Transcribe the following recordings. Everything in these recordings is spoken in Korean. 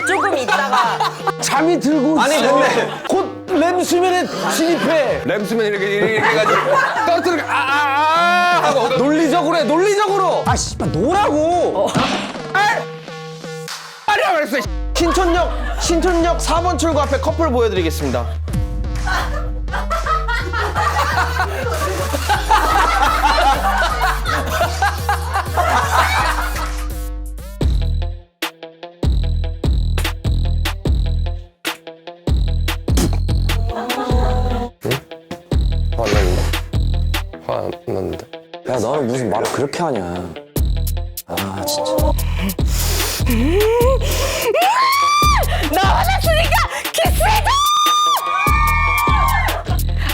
조금 있다가 잠이 들고 아니, 있어. 근데 곧 램수면에 진입해. 램수면 이렇게 해가지고 떨어뜨리고 하고 논리적으로 해, 논리적으로. 아, 씨발, 노라고. 빨리야 그랬어. 신촌역 4번 출구 앞에 커플 보여드리겠습니다. 화안 났는데. 야, 너는 무슨 말을 그렇게 하냐. 아, 진짜. 나 화났으니까 키스해줘!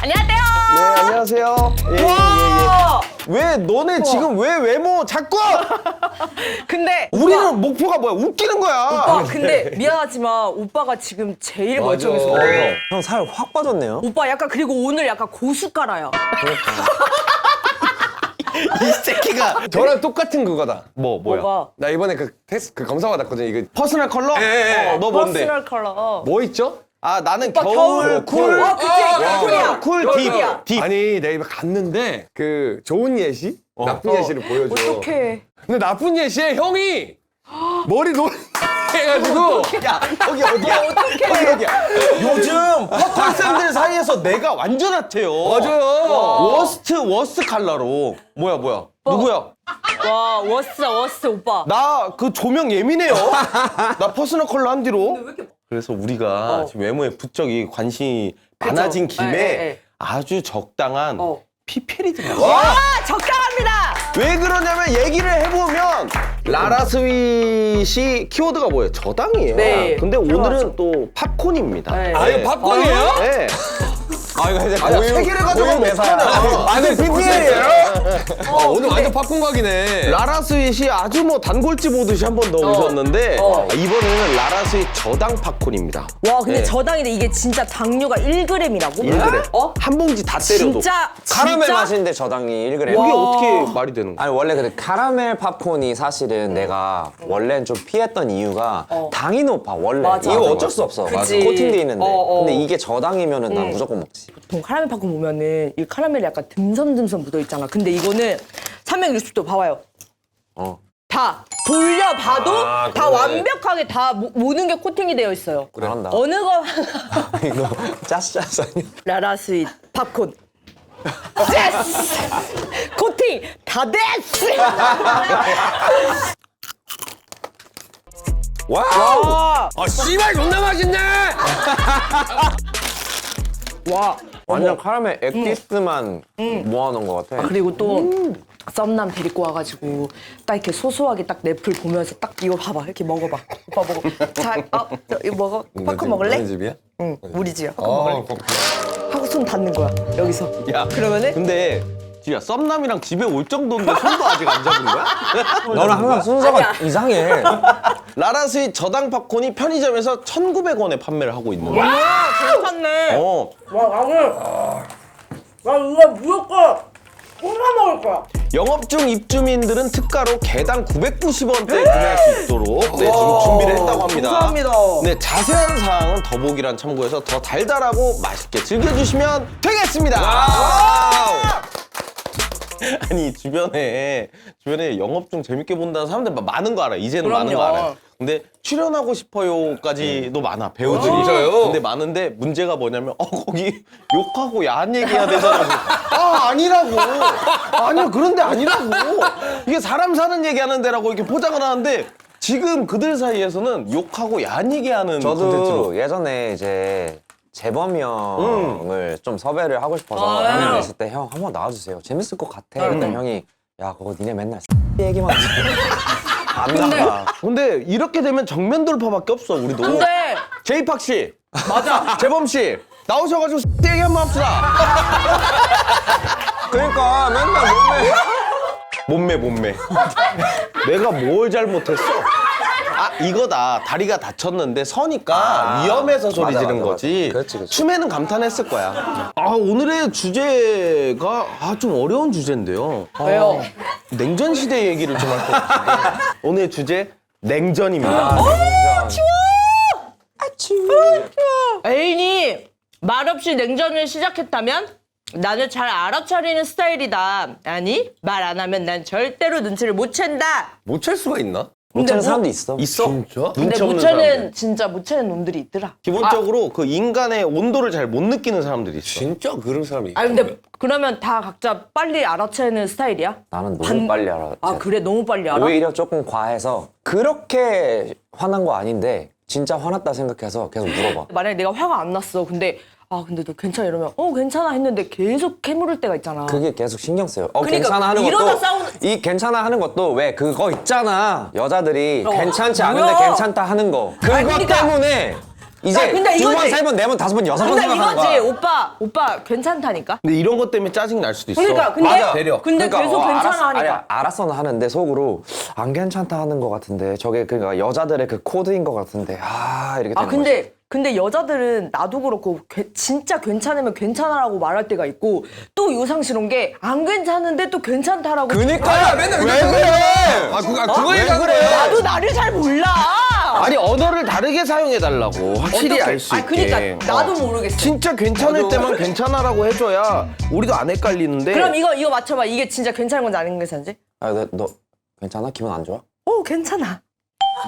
안녕하세요. 네, 안녕하세요. 예, 와! 왜 너네 지금 왜 외모 자꾸? 근데 우리는 목표가 뭐야? 웃기는 거야. 오빠 근데 미안하지만 오빠가 지금 제일 멀쩡해서 그래. 형 살 확 빠졌네요. 오빠 약간 그리고 오늘 약간 고춧가라야. 이 새끼가 저랑 똑같은 그거다. 뭐야? 뭐가? 나 이번에 그 테스트 그 검사 받았거든. 이거 퍼스널 컬러? 예. 너 뭔데? 퍼스널 컬러. 뭐 있죠? 아, 나는 오빠 겨울 쿨. 어, 그치. 쿨이야. 쿨 딥. 딥. 아니 내가 입에 갔는데 그 좋은 예시, 나쁜 예시를 보여줘. 어떡해. 근데 나쁜 예시에 형이 머리 노래 해가지고 야, 거기 어디야? 거기 어디야? 요즘 퍼플쌤들 사이에서 내가 완전 핫해요. 맞아요. 워스트 컬러로. 뭐야? 누구야? 와 워스 오빠. 나 그 조명 예민해요. 나 퍼스널 컬러 한 뒤로. 그래서 우리가 지금 외모에 부쩍이 관심이 많아진 김에 네. 아주 적당한 PPL이 들어요. 와 적당합니다. 왜 그러냐면 얘기를 해보면 라라스윗이 키워드가 뭐예요? 저당이에요. 네. 근데 들어가죠. 오늘은 또 팝콘입니다. 네. 아 이거 팝콘이에요? 네. 아, 이거 이제 아니, 세 개를 가져가면 어떡하냐. 아니, PPL이에요? 오늘 완전 팝콘 각이네. 라라스윗이 아주 뭐 단골집 오듯이 한 번 더 오셨는데 이번에는 라라스윗 저당 팝콘입니다. 와 근데 네. 저당인데 이게 진짜 당류가 1g이라고? 1g. 한 봉지 다 때려도. 진짜 카라멜 진짜? 맛인데 저당이 1g. 이게 어떻게 말이 되는 거야? 아니, 원래 그 카라멜 팝콘이 사실은 내가 원래는 좀 피했던 이유가 당이 높아, 원래. 맞아. 이거 맞아, 어쩔 수 없어. 그치. 코팅돼 있는데. 어. 근데 이게 저당이면은 난 무조건 먹지. 보통 카라멜 팝콘 보면은 이 카라멜이 약간 듬섬듬섬 묻어 있잖아. 근데 이거는 360도 봐봐요. 다 돌려봐도 다 완벽하게 다 모든 게 코팅이 되어 있어요. 잘한다. 어느 거 이거 짜스 아니야? 라라스윗 팝콘. 됐스! 코팅 다 됐스! 와우! 와, 아 씨발 존나 맛있네. 와. 완전 카라멜 엑기스만 모아놓은 것 같아. 그리고 또 썸남 데리고 와가지고 딱 이렇게 소소하게 딱 넷플 보면서 딱 이거 봐봐 이렇게 먹어봐. 오빠 먹어. 자, 저 이거 먹어. 팝콘 먹을래? 너네 집이야? 응, 우리 집이야. 팝콘 먹을래? 하고 손 닿는 거야 여기서. 야, 그러면은 근데 지야 썸남이랑 집에 올 정도인데 손도 아직 안 잡은 거야? 너는 항상 순서가 이상해. 라라스윗 저당 팝콘이 편의점에서 1,900원에 판매를 하고 있는 거야. 와 괜찮네. 와 나는 나 이거 무조건 꼭 먹을 거야. 영업 중 입주민들은 특가로 개당 990원대 구매할 수 있도록 지금 준비를 했다고 합니다. 감사합니다. 네, 자세한 사항은 더보기란 참고해서 더 달달하고 맛있게 즐겨주시면 되겠습니다. 와우! 아니 주변에 영업 중 재밌게 본다는 사람들 많은 거 알아. 이제는 많은 거 그럼요. 알아요. 근데 출연하고 싶어요까지도 많아 배우들이. 진짜요? 근데 많은데 문제가 뭐냐면 거기 욕하고 야한 얘기해야 되잖아. 아 아니라고. 아니야 그런데 아니라고. 이게 사람 사는 얘기하는 데라고 이렇게 포장을 하는데 지금 그들 사이에서는 욕하고 야한 얘기하는 콘텐츠로. 저도 예전에 이제 재범이 형을 좀 섭외를 하고 싶어서 아. 형이 있을 때 형 한번 나와주세요. 재밌을 것 같아. 그랬더니 형이 야 그거 니네 맨날 얘기만 하지. 안 나가. 근데 이렇게 되면 정면 돌파밖에 없어 우리도. 근데 제이팍 씨, 맞아. 재범 씨 나오셔가지고 얘기 한번 합시다. 그러니까 맨날 몸매. 내가 뭘 잘못했어? 아 이거다. 다리가 다쳤는데 서니까 위험해서 소리 맞아, 지른 맞아, 거지. 맞아. 그렇지. 춤에는 감탄했을 거야. 아 오늘의 주제가 좀 어려운 주제인데요. 왜요? 냉전 시대 얘기를 좀 할 것 같은데. 오늘 주제 냉전입니다. 애인이 말없이 냉전을 시작했다면 나는 잘 알아차리는 스타일이다. 아니 말 안 하면 난 절대로 눈치를 못 챈다. 못 찰 수가 있나? 못 찾는 사람도 있어. 있어? 진짜? 근데 눈치 못 없는 채는 사람들. 진짜 못 채는 놈들이 있더라. 기본적으로 그 인간의 온도를 잘 못 느끼는 사람들이 있어. 진짜 그런 사람이 아 근데 그러면 다 각자 빨리 알아채는 스타일이야? 나는 너무 빨리 알아. 아 그래 너무 빨리 알아? 오히려 조금 과해서 그렇게 화난 거 아닌데 진짜 화났다 생각해서 계속 물어봐. 만약에 내가 화가 안 났어. 근데 근데 너 괜찮아 이러면 괜찮아 했는데 계속 캐물을 때가 있잖아. 그게 계속 신경 쓰여. 그러니까 괜찮아 하는 이러다 것도 싸우는- 이 괜찮아 하는 것도 왜 그거 있잖아. 여자들이 괜찮지 않은데 뭐야? 괜찮다 하는 거. 그거 그러니까- 때문에 이제 근데 두 번, 이거지. 세 번, 네 번, 다섯 번, 여섯 번 근데 생각하는 이거지 거야. 오빠 괜찮다니까. 근데 이런 것 때문에 짜증 날 수도 있어. 그러니까 근데 맞아. 배려. 근데 계속 괜찮아 하니까. 아니, 알았어는 하는데 속으로 안 괜찮다 하는 것 같은데 저게 그러니까 여자들의 그 코드인 것 같은데 이렇게 되는 거지. 근데 여자들은 나도 그렇고 진짜 괜찮으면 괜찮아라고 말할 때가 있고 또 요상스러운 게 안 괜찮은데 또 괜찮다라고. 그니까 맨날 왜 그래? 그거 왜 얘기하는 그래? 거야. 나도 나를 잘 몰라. 아니 언어를 다르게 사용해 달라고 확실히 알 수 있게. 그러니까 나도 모르겠어. 진짜 괜찮을 때만 괜찮아라고 해줘야 우리도 안 헷갈리는데. 그럼 이거 맞춰봐. 이게 진짜 괜찮은 건지 아닌 건지. 너 괜찮아? 기분 안 좋아? 괜찮아.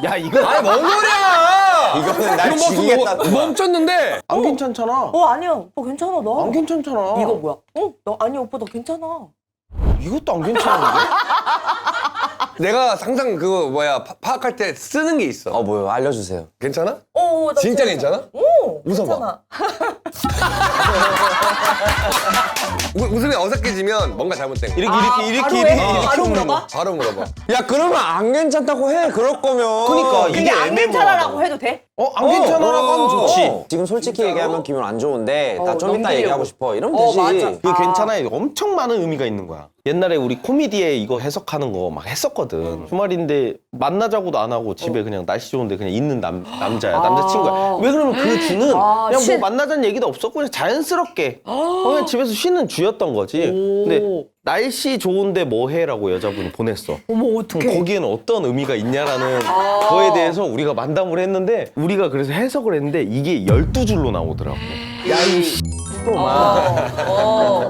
야 이거 아니 뭔 소리야? 이거는 날 이거 죽이겠다. 멈췄는데 안 괜찮잖아. 아니야. 오빠 괜찮아 나. 안 괜찮잖아. 이거 뭐야? 아니 오빠 나 괜찮아. 이것도 안 괜찮은데? 내가 항상 그거 파악할 때 쓰는 게 있어. 뭐요? 알려주세요. 괜찮아? 나 진짜 괜찮아? 웃어봐. 괜찮아. 웃음이 어색해지면 뭔가 잘못된 거야. 바로 물어봐? 바로 물어봐. 야 그러면 안 괜찮다고 해. 그럴 거면. 그러니까 근데 이게 안 애매모호하다. 괜찮아라고 해도 돼? 안 괜찮아라고 하면 좋지. 지금 솔직히 얘기하면 기분 안 좋은데 나 좀 이따 넘기려고. 얘기하고 싶어. 이러면 되지. 맞아. 이게 괜찮아에 엄청 많은 의미가 있는 거야. 옛날에 우리 코미디에 이거 해석하는 거 막 했었거든. 주말인데 만나자고도 안 하고 집에 그냥 날씨 좋은데 그냥 있는 남자야. 남자친구야. 왜 그러면 그 주는 그냥 뭐 만나자는 얘기도 없었고 그냥 자연스럽게 그냥 집에서 쉬는 주였던 거지. 근데 날씨 좋은데 뭐 해라고 여자분이 보냈어. 어머 그럼 어떡해. 거기에는 어떤 의미가 있냐라는 거에 대해서 우리가 만담을 했는데 우리가 그래서 해석을 했는데 이게 12줄로 나오더라고. 야이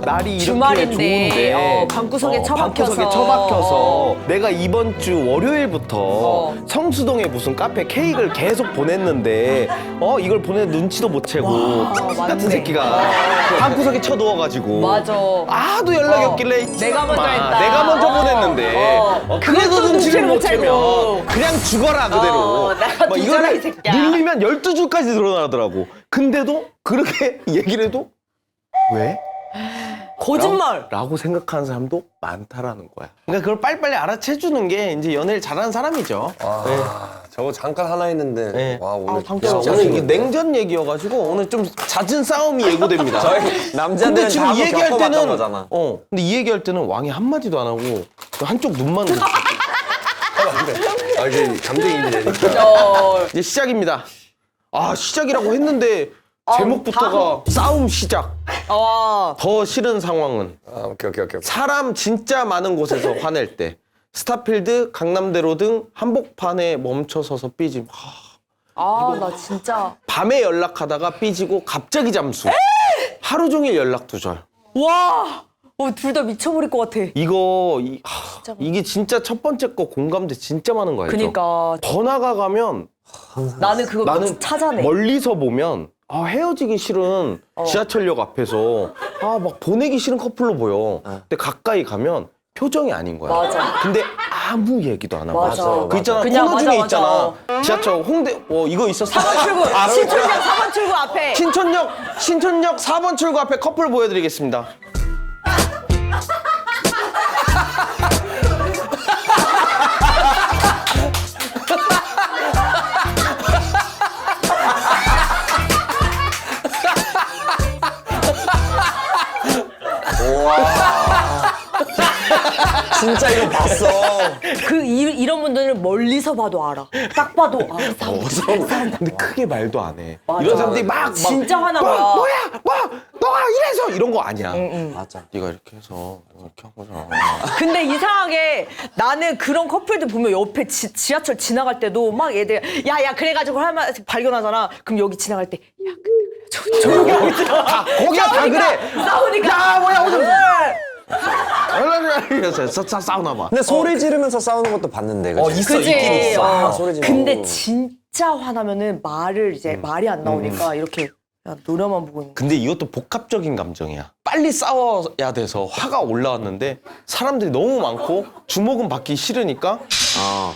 날이 이렇게 주말인데, 좋은데 방구석에 방구석에 처박혀서 내가 이번 주 월요일부터 성수동에 무슨 카페 케이크를 계속 보냈는데 이걸 보내 눈치도 못 채고 같은 맞네. 새끼가 방구석에 쳐누워가지고 맞아. 아도 연락이 없길래 내가 먼저 했다. 내가 먼저 보냈는데 그래도 그것도 눈치를 못 채고. 채면 그냥 죽어라 그대로 내가 막 뒤져라, 이 이거를 새끼야. 늘리면 12줄까지 늘어나더라고. 근데도 그렇게 얘기를 해도 왜? 거짓말. 라고 생각하는 사람도 많다라는 거야. 그러니까 그걸 빨리빨리 알아채주는 게 이제 연애를 잘하는 사람이죠. 저거 잠깐 하나 했는데. 네. 와 오늘 진짜 오늘 이게 냉전 얘기여가지고 오늘 좀 잦은 싸움이 예고됩니다. 근데 남자들은 지금 다 이 얘기할 겪어봤던 때는 거잖아. 근데 이 얘기할 때는 왕이 한마디도 안 하고 한쪽 눈만 이게 감정이 되니까. 이제 시작입니다. 시작이라고 했는데 제목부터가 싸움 시작. 더 싫은 상황은 오케이. 사람 진짜 많은 곳에서 화낼 때 스타필드, 강남대로 등 한복판에 멈춰서서 삐짐. 나 진짜. 밤에 연락하다가 삐지고 갑자기 잠수. 하루 종일 연락 두절. 와. 둘 다 미쳐버릴 것 같아. 이게 진짜 첫 번째 거 공감대 진짜 많은 거 알죠? 그니까 더 나가가면 나는 그거 나는 찾아내. 멀리서 보면 헤어지기 싫은 지하철역 앞에서 막 보내기 싫은 커플로 보여. 근데 가까이 가면 표정이 아닌 거야. 맞아. 근데 아무 얘기도 안 하고. 맞아. 그 있잖아. 그냥 코너 중에 맞아. 있잖아. 지하철 홍대 이거 있었어. 4번 출구. 신촌역 4번 출구 앞에. 신촌역 4번 출구 앞에 커플 보여드리겠습니다. 진짜 이거 봤어. 이런 분들은 멀리서 봐도 알아. 딱 봐도 근데 크게 말도 안 해. 맞아. 이런 사람들이 막 진짜 화나 뭐, 거야. 뭐야 너가 이래서 이런 거 아니야. 맞아. 네가 이렇게 해서 이렇게 한 거잖아. 근데 이상하게 나는 그런 커플들 보면 옆에 지하철 지나갈 때도 막 얘들 야야 그래가지고 하나 발견하잖아. 그럼 여기 지나갈 때 야 근데 조용히 하고 있어. 거기가 다 그래. 싸우니까. 야 뭐야 오늘. 이래서 싸우나 봐. 근데 소리 지르면서 싸우는 것도 봤는데. 그치? 있어 그치? 있긴 있어. 아, 소리 지르고. 근데 진짜 화나면은 말을 이제 말이 안 나오니까 이렇게 야, 노래만 보고 있는 거야. 근데 이것도 복합적인 감정이야. 빨리 싸워야 돼서 화가 올라왔는데 사람들이 너무 많고 주목은 받기 싫으니까 어.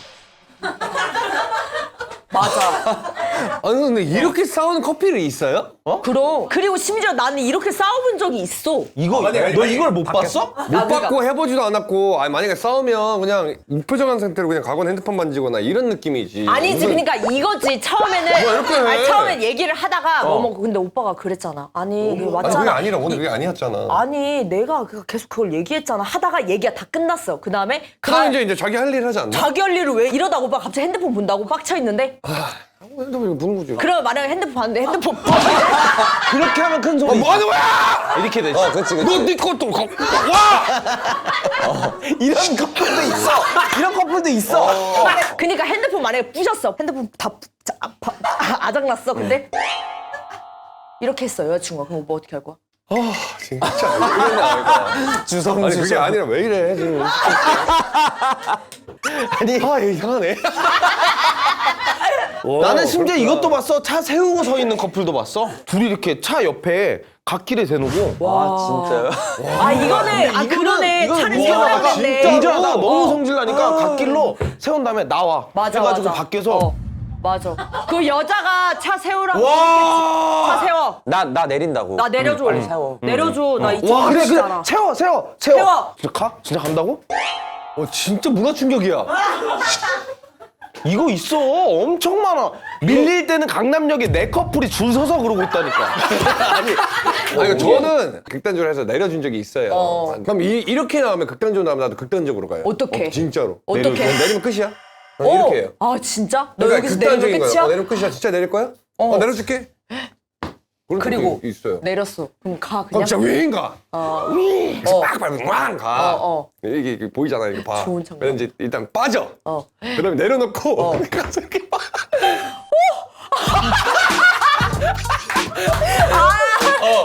맞아. 아니 근데 이렇게 싸우는 커플이 있어요? 그럼 그리고 심지어 나는 이렇게 싸워본 적이 있어. 이거 너 이걸 못 봤어? 못 그러니까. 받고 해보지도 않았고 아니 만약에 싸우면 그냥 무표정한 상태로 그냥 가거나 핸드폰 만지거나 이런 느낌이지. 아니지, 무슨- 그러니까 이거지. 처음에는 뭐 이렇게 해. 아니, 처음엔 얘기를 하다가 뭐 근데 오빠가 그랬잖아. 아니 아니 왔잖아. 그게 아니라 오늘 그게 아니었잖아. 아니 내가 계속 그걸 얘기했잖아. 하다가 얘기가 다 끝났어. 그 다음에 그럼 이제 자기 할 일 하지 않나? 자기 할 일을 왜 이러다가 오빠 갑자기 핸드폰 본다고 빡쳐 있는데 핸드폰 보는 거지. 그러면 만약에 핸드폰 봤는데 핸드폰 그렇게 하면 큰 소리. 뭐 하는 거야? 이렇게 되지. 그치. 너네 것도 와! 이런 커플도 있어. 이런 커플도 있어. 그러니까 핸드폰 만약에 부셨어. 핸드폰 다 아작났어. 근데 이렇게 했어 여자친구가. 그럼 오빠 어떻게 할 거야? 진짜 왜 이러냐 주성 아니 그게 아니라 왜 이래 지금. 아니 아 이상하네. 나는 심지어 이것도 봤어. 차 세우고 서 있는 커플도 봤어. 둘이 이렇게 차 옆에 갓길에 대놓고. 아, 진짜요? 아 이거는 그러네. 차를 세워야 되는데. 진짜로 너무 성질나니까 갓길로 세운 다음에 나와. 맞아, 해가지고 맞아. 밖에서 맞아. 그 여자가 차 세우라고 와. 차 세워. 나 내린다고. 나 내려줘. 빨리 세워. 내려줘. 나 이쪽 와 그래 그래 가잖아. 세워. 세워. 진짜 가? 진짜 간다고? 진짜 문화 충격이야. 이거 있어. 엄청 많아. 밀릴 때는 강남역에 네 커플이 줄 서서 그러고 있다니까. 아니 저는 극단적으로 해서 내려준 적이 있어요. 그럼 이렇게 나오면 극단적으로 나오면 나도 극단적으로 가요. 어떡해? 진짜로. 어떡해? 내리면 끝이야. 이렇게 해요. 아 진짜? 너 그러니까 여기서 내리면 극단적인 끝이야? 거야. 내리면 끝이야. 진짜 내릴 거야? 내려줄게. 그런 그리고 적이 있어요. 내렸어. 그럼 가 그럼 그냥. 진짜 윙 가. 그래서 빡 밟고 왕 가. 어. 이게 보이잖아. 이거 봐. 좋은 장면. 그럼 이제 일단 빠져. 그다음에 내려놓고 가서 이렇게 막.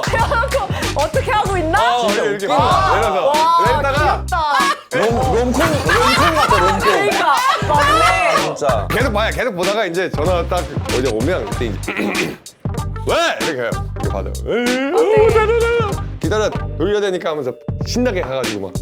태어나고 어떻게 하고 있나? 이렇게 막 내려서 내렸다가 롬콘 같아, 롬콘. 그러니까 맞네. 진짜. 계속 봐야 계속 보다가 이제 전화 딱 어디 오면 그때 이제 왜 이렇게 해요. 이렇게 받아. 기다려 돌려야 되니까 하면서 신나게 가가지고 막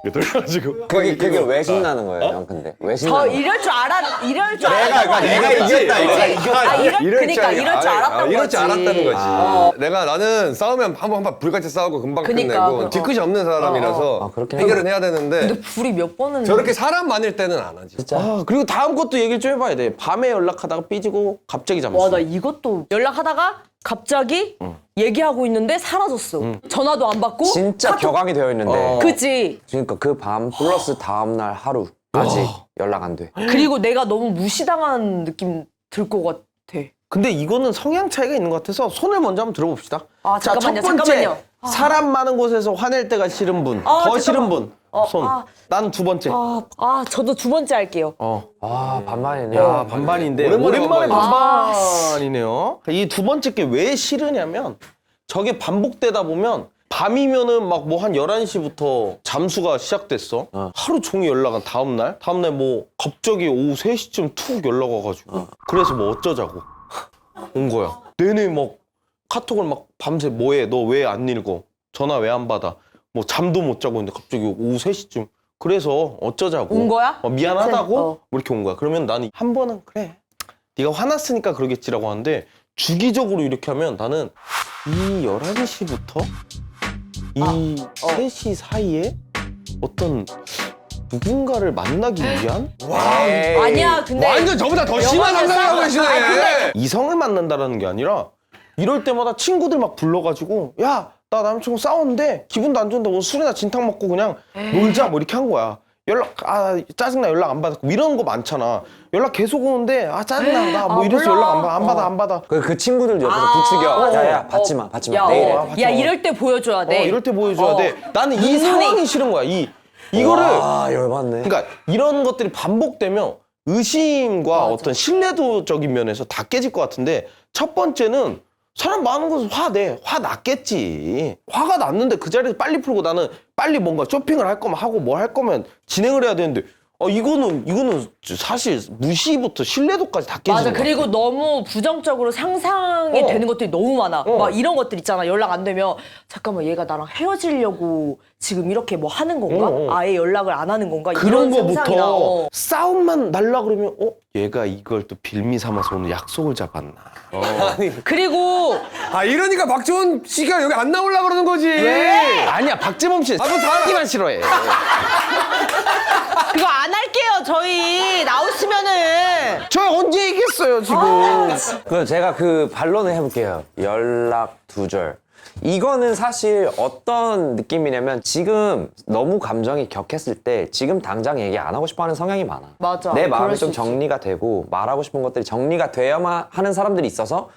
이렇게 돌려가지고. 그게 왜 신나는 거예요, 형? 근데 왜 저 신나는 거예요? 이럴 줄 그러니까 알았다고. 내가 이겼다, 이거. 아, 그러니까 이럴 줄 알았던 이럴 줄 거지. 알았다는 거지. 내가 나는 싸우면 한번 불같이 싸우고 금방 그러니까, 끝내고 뒤끝이 없는 사람이라서 아, 그렇긴 해결은 해야 되는데 근데 불이 몇 번은 저렇게 사람 많을 때는 안 하지. 아 그리고 다음 것도 얘기를 좀 해봐야 돼. 밤에 연락하다가 삐지고 갑자기 잠수. 와 나 이것도 연락하다가 갑자기 얘기하고 있는데 사라졌어. 전화도 안 받고. 진짜 카톡- 격앙이 되어 있는데. 그치. 그러니까 그 밤 플러스 다음날 하루 아직 연락 안 돼. 그리고 내가 너무 무시당한 느낌 들 것 같아. 근데 이거는 성향 차이가 있는 것 같아서 손을 먼저 한번 들어봅시다. 아, 자, 잠깐만요, 첫 번째 잠깐만요. 사람 많은 곳에서 화낼 때가 싫은 분, 더 잠깐만. 싫은 분. 손. 아. 난 두 번째. 저도 두 번째 할게요. 아, 반반이네. 야 반반인데 오랜만에 오랜만에 반반이지. 반반이네요. 이 두 번째 게 왜 싫으냐면 저게 반복되다 보면 밤이면은 막 뭐 한 11시부터 잠수가 시작됐어. 하루 종일 연락은 다음날 뭐 갑자기 오후 3시쯤 툭 연락 와가지고 그래서 뭐 어쩌자고 온 거야. 내내 막 카톡을 막 밤새 뭐해? 너 왜 안 읽어? 전화 왜 안 받아? 뭐 잠도 못 자고 있는데 갑자기 오후 3시쯤 그래서 어쩌자고 온 거야? 미안하다고 어. 뭐 이렇게 온 거야. 그러면 나는 한 번은 그래 네가 화났으니까 그러겠지라고 하는데 주기적으로 이렇게 하면 나는 이 11시부터 이 3시 사이에 어떤 누군가를 만나기 위한 아니야, 근데 완전 저보다 더 심한 영화는 상상을 하고 싸워. 아니, 계시네. 이성을 만난다라는 게 아니라 이럴 때마다 친구들 막 불러가지고 야 나 남자친구 싸웠는데 기분도 안 좋은데 오늘 술이나 진탕 먹고 그냥 놀자 뭐 이렇게 한 거야. 짜증나 연락 안 받았고 이런 거 많잖아. 연락 계속 오는데 짜증나 나 뭐 이래서 몰라. 연락 안 받아. 그 친구들 옆에서 부추겨. 야야 받지 마. 야, 내일에. 야 이럴 때 보여줘야 돼. 이럴 때 보여줘야 돼. 나는 이 눈이- 상황이 싫은 거야. 이거를 아 열받네. 그러니까 이런 것들이 반복되면 의심과 어떤 신뢰도적인 면에서 다 깨질 것 같은데 첫 번째는 사람 많은 곳에서 화 났겠지. 화가 났는데 그 자리에서 빨리 풀고 나는 빨리 뭔가 쇼핑을 할 거면 하고 뭐 할 거면 진행을 해야 되는데 이거는 사실 무시부터 신뢰도까지 다 깨지는 맞아. 거야. 그리고 너무 부정적으로 상상이 되는 것들이 너무 많아. 막 이런 것들 있잖아. 연락 안 되면 잠깐만 얘가 나랑 헤어지려고 지금 이렇게 뭐 하는 건가? 아예 연락을 안 하는 건가? 그런 이런 상상이나. 거부터 싸움만 날라 그러면 얘가 이걸 또 빌미 삼아서 오늘 약속을 잡았나. 그리고 이러니까 박지원 씨가 여기 안 나오려고 그러는 거지. 왜? 아니야 박재범 씨 뭐 다- 사기만 싫어해. 그거 안 할게요. 저희 나오시면은 저 언제 얘기했어요 지금. 그럼 제가 그 반론을 해볼게요. 연락 두절. 이거는 사실 어떤 느낌이냐면 지금 너무 감정이 격했을 때 지금 당장 얘기 안 하고 싶어하는 성향이 많아. 맞아. 내 마음이 그럴 좀 수 있지. 정리가 되고 말하고 싶은 것들이 정리가 되어야만 하는 사람들이 있어서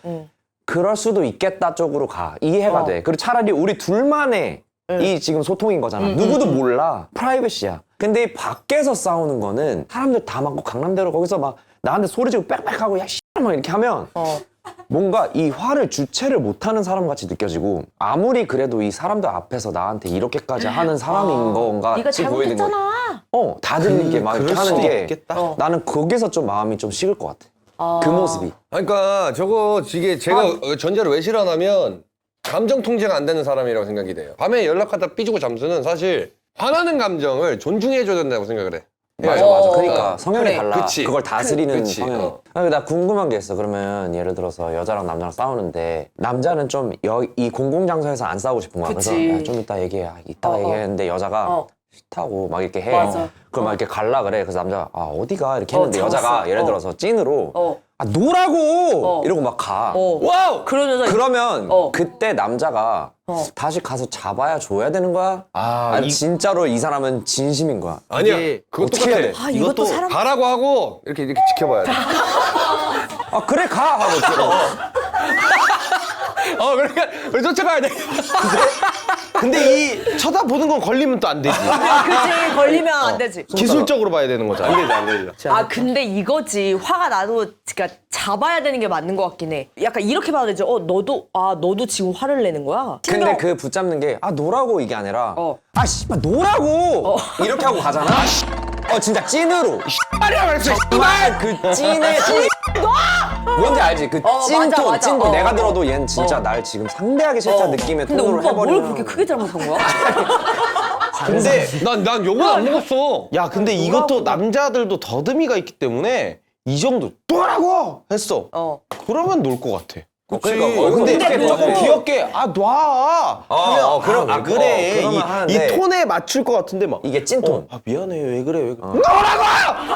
그럴 수도 있겠다 쪽으로 가. 이해가 돼. 그리고 차라리 우리 둘만의 이 지금 소통인 거잖아. 누구도 몰라. 프라이빗이야. 근데 이 밖에서 싸우는 거는 사람들 다 막고 강남대로 거기서 막 나한테 소리 지르고 빽빽하고 야 씨발 막 이렇게 하면 뭔가 이 화를 주체를 못하는 사람 같이 느껴지고 아무리 그래도 이 사람들 앞에서 나한테 이렇게까지 하는 사람인 건가 네가 지금 보이는 거. 잘못했잖아. 다 들린 게 막 이렇게 그럴 하는 수도 게 있겠다. 나는 거기서 좀 마음이 좀 식을 것 같아. 그 모습이. 그러니까 저거 이게 제가 전제를 왜 싫어하냐면 감정 통제가 안 되는 사람이라고 생각이 돼요. 밤에 연락하다 삐지고 잠수는 사실 화나는 감정을 존중해줘야 된다고 생각을 해. 맞아. 그러니까 성향이 그래. 달라. 그치. 그걸 다스리는 그치. 성향이. 나 궁금한 게 있어. 그러면 예를 들어서 여자랑 남자랑 싸우는데 남자는 좀 이 공공장소에서 안 싸우고 싶은 거야. 그치. 그래서 야, 좀 이따 얘기해. 이따가 얘기했는데 여자가 싫다고 막 이렇게 해. 맞아. 그럼 막 이렇게 갈라 그래. 그래서 남자가 어디가 이렇게 했는데 참았어. 여자가 예를 들어서 찐으로 노라고 이러고 막 가. 와우. 그런 여자 그러면 그때 남자가 다시 가서 잡아야 줘야 되는 거야? 아니 진짜로 이 사람은 진심인 거야? 아니야. 이게 그거 어떻게 해야 똑같아. 돼? 이것도 사람 가라고 하고 이렇게 지켜봐야 돼. 그래 가 하고 그러니까 우리 쫓아가야 돼. 근데 이 쳐다보는 건 걸리면 또 안 되지. 그치 걸리면 안 되지. 기술적으로 봐야 되는 거잖아. 안 되지. 근데 이거지 화가 나도 그러니까 잡아야 되는 게 맞는 것 같긴 해. 약간 이렇게 봐야 되죠. 너도 지금 화를 내는 거야? 근데 그 붙잡는 게 노라고 이게 아니라 씨발 노라고 이렇게 하고 가잖아. 진짜 찐으로. 말이야 말했어. 씨발 그 찐의 뭔지 알지? 그 맞아, 찐톤 맞아. 찐톤 내가 들어도 얘는 진짜 날 지금 상대하기 싫다 느낌의 근데 톤으로 오빠 뭘 해버리면 그렇게 크게 잘못한 거야? 근데 난 욕을 안 먹었어. 야 근데 이것도 남자들도 더듬이가 있기 때문에 이 정도 또라고 했어. 그러면 놀 것 같아. 그러니까 근데 근데 조금 뭐- 귀엽게 놔. 그럼 왜 그래? 그러면 이 하는데 톤에 맞출 것 같은데 막. 이게 찐톤. 미안해 왜 그래. 너라고!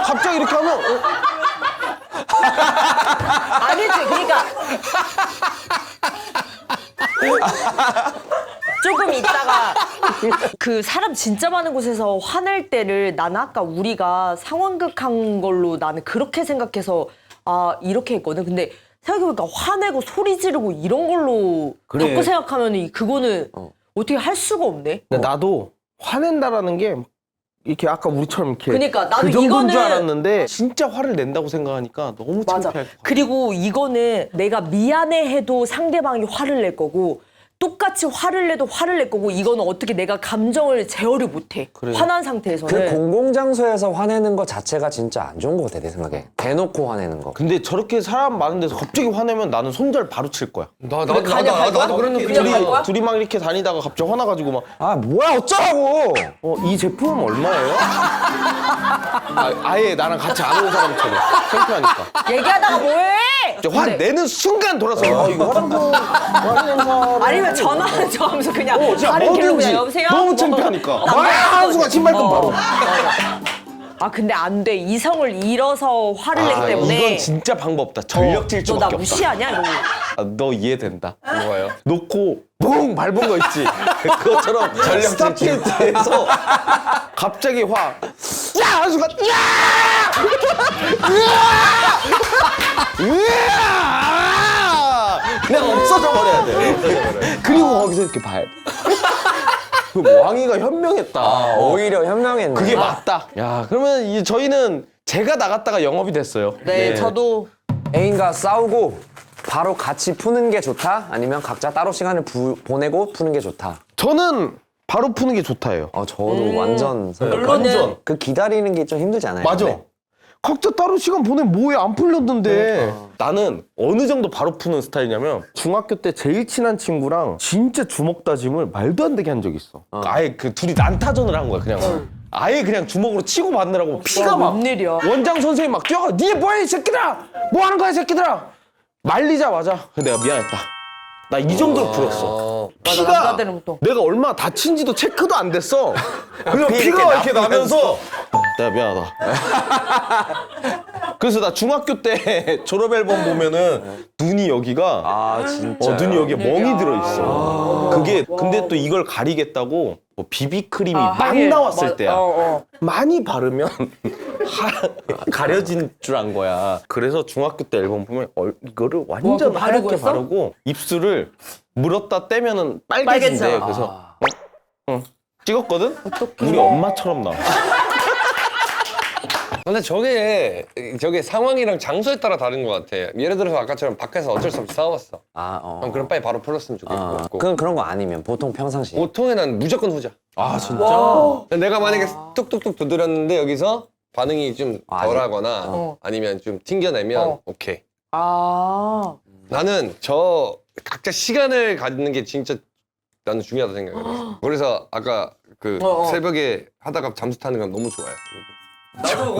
갑자기 이렇게 하면 아니지, 그러니까 조금 있다가 그 사람 진짜 많은 곳에서 화낼 때를 나는 아까 우리가 상황극한 걸로 나는 그렇게 생각해서 이렇게 했거든. 근데 생각해보니까 화내고 소리 지르고 이런 걸로 그래. 바꿔 생각하면 그거는 어떻게 할 수가 없네. 나도 화낸다라는 게 이렇게 아까 우리처럼 이렇게 그러니까 나도 그 정도인 줄 이거는- 알았는데 진짜 화를 낸다고 생각하니까 너무 맞아. 창피할 것 같아. 그리고 이거는 내가 미안해 해도 상대방이 화를 낼 거고 똑같이 화를 내도 화를 낼 거고 이거는 어떻게 내가 감정을 제어를 못해. 화난 상태에서는. 그 공공장소에서 화내는 거 자체가 진짜 안 좋은 거 같아 내 생각에. 대놓고 화내는 거. 근데 저렇게 사람 많은 데서 갑자기 화내면 나는 손절 바로 칠 거야. 나도 그런 느낌. 그냥 갈 거야? 둘이 막 이렇게 다니다가 갑자기 화나가지고 막 뭐야 어쩌라고. 이 제품 얼마예요? 아예 나랑 같이 안 오는 사람처럼 창피하니까. 얘기하다가 뭐해? 화 근데- 내는 순간 돌아서 이거 화장품 화내는 사람 아니면 전화하는 척 하면서 그냥 진짜 다른 길로 뭐든지 그냥 여보세요? 너무 뭐, 창피하니까 남자 한순간 신발끈 바로 아 근데 안 돼. 이성을 잃어서 화를 내기 때문에. 이건 진짜 방법 없다. 전력 너 나 질주밖에 없다. 무시하냐? 이러고. 아, 너 이해된다. 뭐가요? 놓고 붕 밟은 거 있지. 그것처럼 전력 스타트에서 갑자기 확 야! 하는 순간 으아! 그냥 없어져 버려야 돼. 그리고 거기서 이렇게 밟. 그 왕이가 현명했다. 오히려 현명했네. 그게 맞다. 야, 그러면 저희는 제가 나갔다가 영업이 됐어요. 네, 저도 애인과 싸우고 바로 같이 푸는 게 좋다? 아니면 각자 따로 시간을 보내고 푸는 게 좋다? 저는 바로 푸는 게 좋다예요. 저도 완전 완전. 그 기다리는 게 좀 힘들지 않아요? 맞아. 근데? 각자 따로 시간 보내면 뭐해 안 풀렸는데. 나는 어느 정도 바로 푸는 스타일이냐면 중학교 때 제일 친한 친구랑 진짜 주먹 다짐을 말도 안 되게 한 적이 있어. 아예 그 둘이 난타전을 한 거야 그냥. 아예 그냥 주먹으로 치고 받느라고 피가 막 웬일이야. 원장 선생님 막 뛰어가 니네 뭐해 이 새끼들아 뭐 하는 거야 이 새끼들아 말리자마자 내가 미안했다 나 이 정도로 풀었어. 맞아, 피가 남자들은 보통. 내가 얼마나 다친지도 체크도 안 됐어. 그냥 피가 이렇게 나면서 내가 미안하다. 그래서 나 중학교 때 졸업 앨범 보면은 눈이 여기가 아 진짜. 눈이 여기에 멍이 들어 있어. 그게 근데 또 이걸 가리겠다고 뭐 비비크림이 막 하긴. 나왔을 때야. 어. 많이 바르면 가려진 줄 안 거야. 그래서 중학교 때 앨범 보면 이거를 완전 그거 바르고 하얗게 했어? 바르고 입술을 물었다 떼면은 빨개진대. 빨개져. 그래서 찍었거든? 우리 엄마처럼 나와. 근데 저게 상황이랑 장소에 따라 다른 것 같아. 예를 들어서 아까처럼 밖에서 어쩔 수 없이 싸웠어. 그럼 그럼 빨리 바로 풀었으면 좋겠고. 그런 거 아니면 보통 평상시에. 보통에 난 무조건 후자. 아 진짜? 내가 만약에 뚝뚝뚝 두드렸는데 여기서 반응이 좀 덜하거나 아니면 좀 튕겨내면 오케이. 아. 나는 각자 시간을 갖는 게 진짜 나는 중요하다 생각을 했어. 그래서 아까 그 새벽에 하다가 잠수 타는 건 너무 좋아요.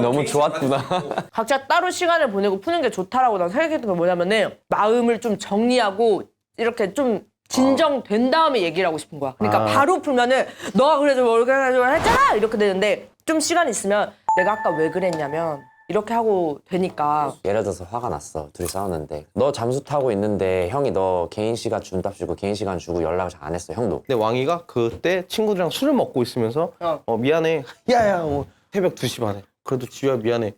너무 좋았구나. 각자 따로 시간을 보내고 푸는 게 좋다라고 난 생각했던 게 뭐냐면은 마음을 좀 정리하고 이렇게 좀 진정된 다음에 얘기를 하고 싶은 거야. 그러니까 바로 풀면은 너가 그래도 뭐 이렇게 해가지고 했잖아 이렇게 되는데 좀 시간 있으면 내가 아까 왜 그랬냐면 이렇게 하고 되니까. 예를 들어서 화가 났어. 둘이 싸웠는데 너 잠수 타고 있는데 형이 너 개인 시간 준답 주고 개인 시간 주고 연락을 잘 안 했어. 형도. 근데 왕이가 그때 친구들이랑 술을 먹고 있으면서 미안해. 야야 새벽 2시 반에. 그래도 지우야 미안해.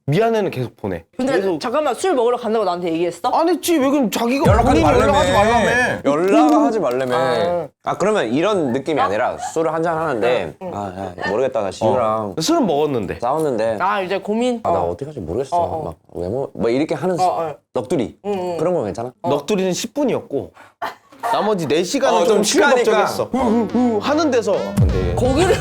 미안해는 계속 보내. 근데 계속 잠깐만 술 먹으러 간다고 나한테 얘기했어? 안 했지. 왜 그럼 자기가 연락하지 본인이 연락하지 말라며. 연락하지 말라며. 그러면 이런 느낌이 아니라 술을 한잔 하는데 야, 모르겠다. 나 지우랑 술은 먹었는데. 싸웠는데 나 이제 고민. 나 어떻게 할지 모르겠어. 뭐 이렇게 하는 넋두리. 그런 건 괜찮아? 넋두리는 10분이었고 나머지 4시간은 좀 좀 시간이니까. 실먹적했어. 하는 데서 근데 거기를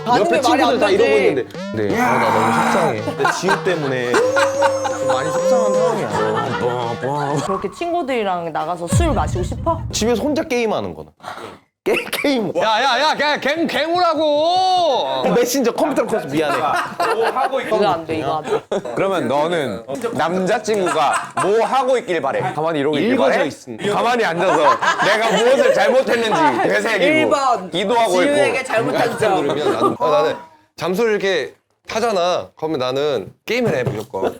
옆에 친구들 다 이러고 있는데 데 나 너무 속상해. 내 지우 때문에 좀 많이 속상한 상황이야. 그렇게 친구들이랑 나가서 술 마시고 싶어? 집에서 혼자 게임하는 거는. 게임. 야야야 갱우라고. 메신저 컴퓨터로 켜서 미안해. 이거 안 돼, 이거 안 돼. 그러면 너는 남자친구가 뭐 하고 있길 바래? 가만히 이러고 있길 읽어져 바래? 있습니다. 가만히 앉아서 내가 무엇을 잘못했는지 되새기고 1번 기도하고 지우에게 있고. 잘못한 점. 누르면 나는 잠수를 이렇게 타잖아. 그러면 나는 게임을 해 무조건.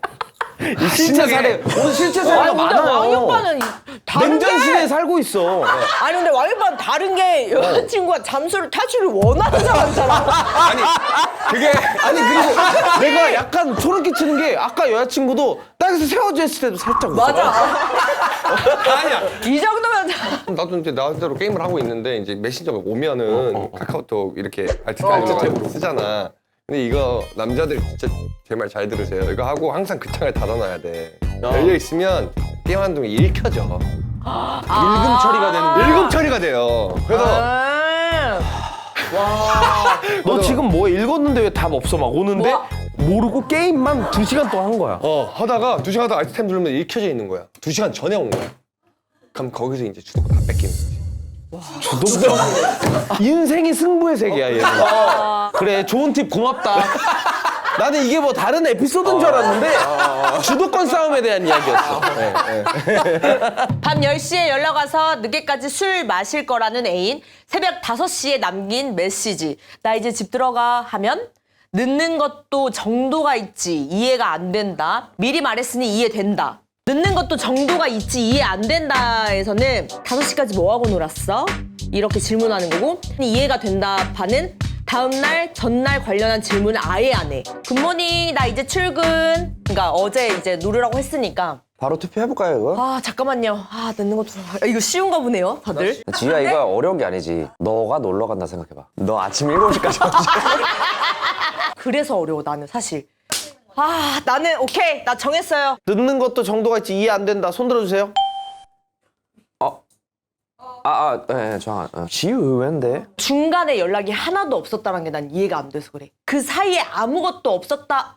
실제 사례. 오늘 실제 사례가 근데 왕이 많아요. 오빠는 다른 게 냉전시대에 살고 있어. 아니 근데 왕이 오빠는 다른 게 여자친구가 잠수를 탈 줄을 원하는 사람이잖아. 아니 그게 아니 그리고 내가 약간 소름 끼치는 게 아까 여자친구도 땅에서 세워져 있을 때도 살짝 웃어. 맞아. 아니야. 이 정도면 나도 이제 나대로 게임을 하고 있는데 이제 메신저가 오면은 카카오톡 이렇게 알트탭으로 쓰잖아. 근데 이거 남자들이 진짜 제 말 잘 들으세요. 이거 하고 항상 그 창을 닫아놔야 돼. 열려 있으면 게임하는 동안 읽혀져. 읽음 처리가 되는 거야. 읽음 처리가 돼요. 그래서 너 지금 뭐 읽었는데 왜 답 없어 막 오는데 뭐? 모르고 게임만 2시간 동안 한 거야. 하다가 2시간 하다 아이템 누르면 읽혀져 있는 거야. 2시간 전에 온 거야. 그럼 거기서 이제 주도권 다 뺏기는 거지. 인생이 승부의 세계야 얘는. 그래 좋은 팁 고맙다. 나는 이게 뭐 다른 에피소드인 줄 알았는데 주도권 싸움에 대한 이야기였어. 밤 10시에 연락 와서 늦게까지 술 마실 거라는 애인 새벽 5시에 남긴 메시지 나 이제 집 들어가 하면 늦는 것도 정도가 있지 이해가 안 된다. 미리 말했으니 이해된다. 늦는 것도 정도가 있지 이해 안 된다에서는 5시까지 뭐하고 놀았어? 이렇게 질문하는 거고 이해가 된다 반은 다음날 전날 관련한 질문을 아예 안 해. 굿모닝 나 이제 출근. 그러니까 어제 이제 누르라고 했으니까 바로 투표해볼까요 이거? 아 잠깐만요. 아 늦는 것도 이거 쉬운가 보네요 다들. 지우야 이거 어려운 게 아니지. 너가 놀러 간다 생각해봐. 너 아침 7시까지 오지. 그래서 어려워 나는 사실. 아 나는 오케이 나 정했어요. 늦는 것도 정도가 있지 이해 안 된다. 손 들어주세요. 네, 지우 의외인데? 중간에 연락이 하나도 없었다는 게 난 이해가 안 돼서 그래. 그 사이에 아무것도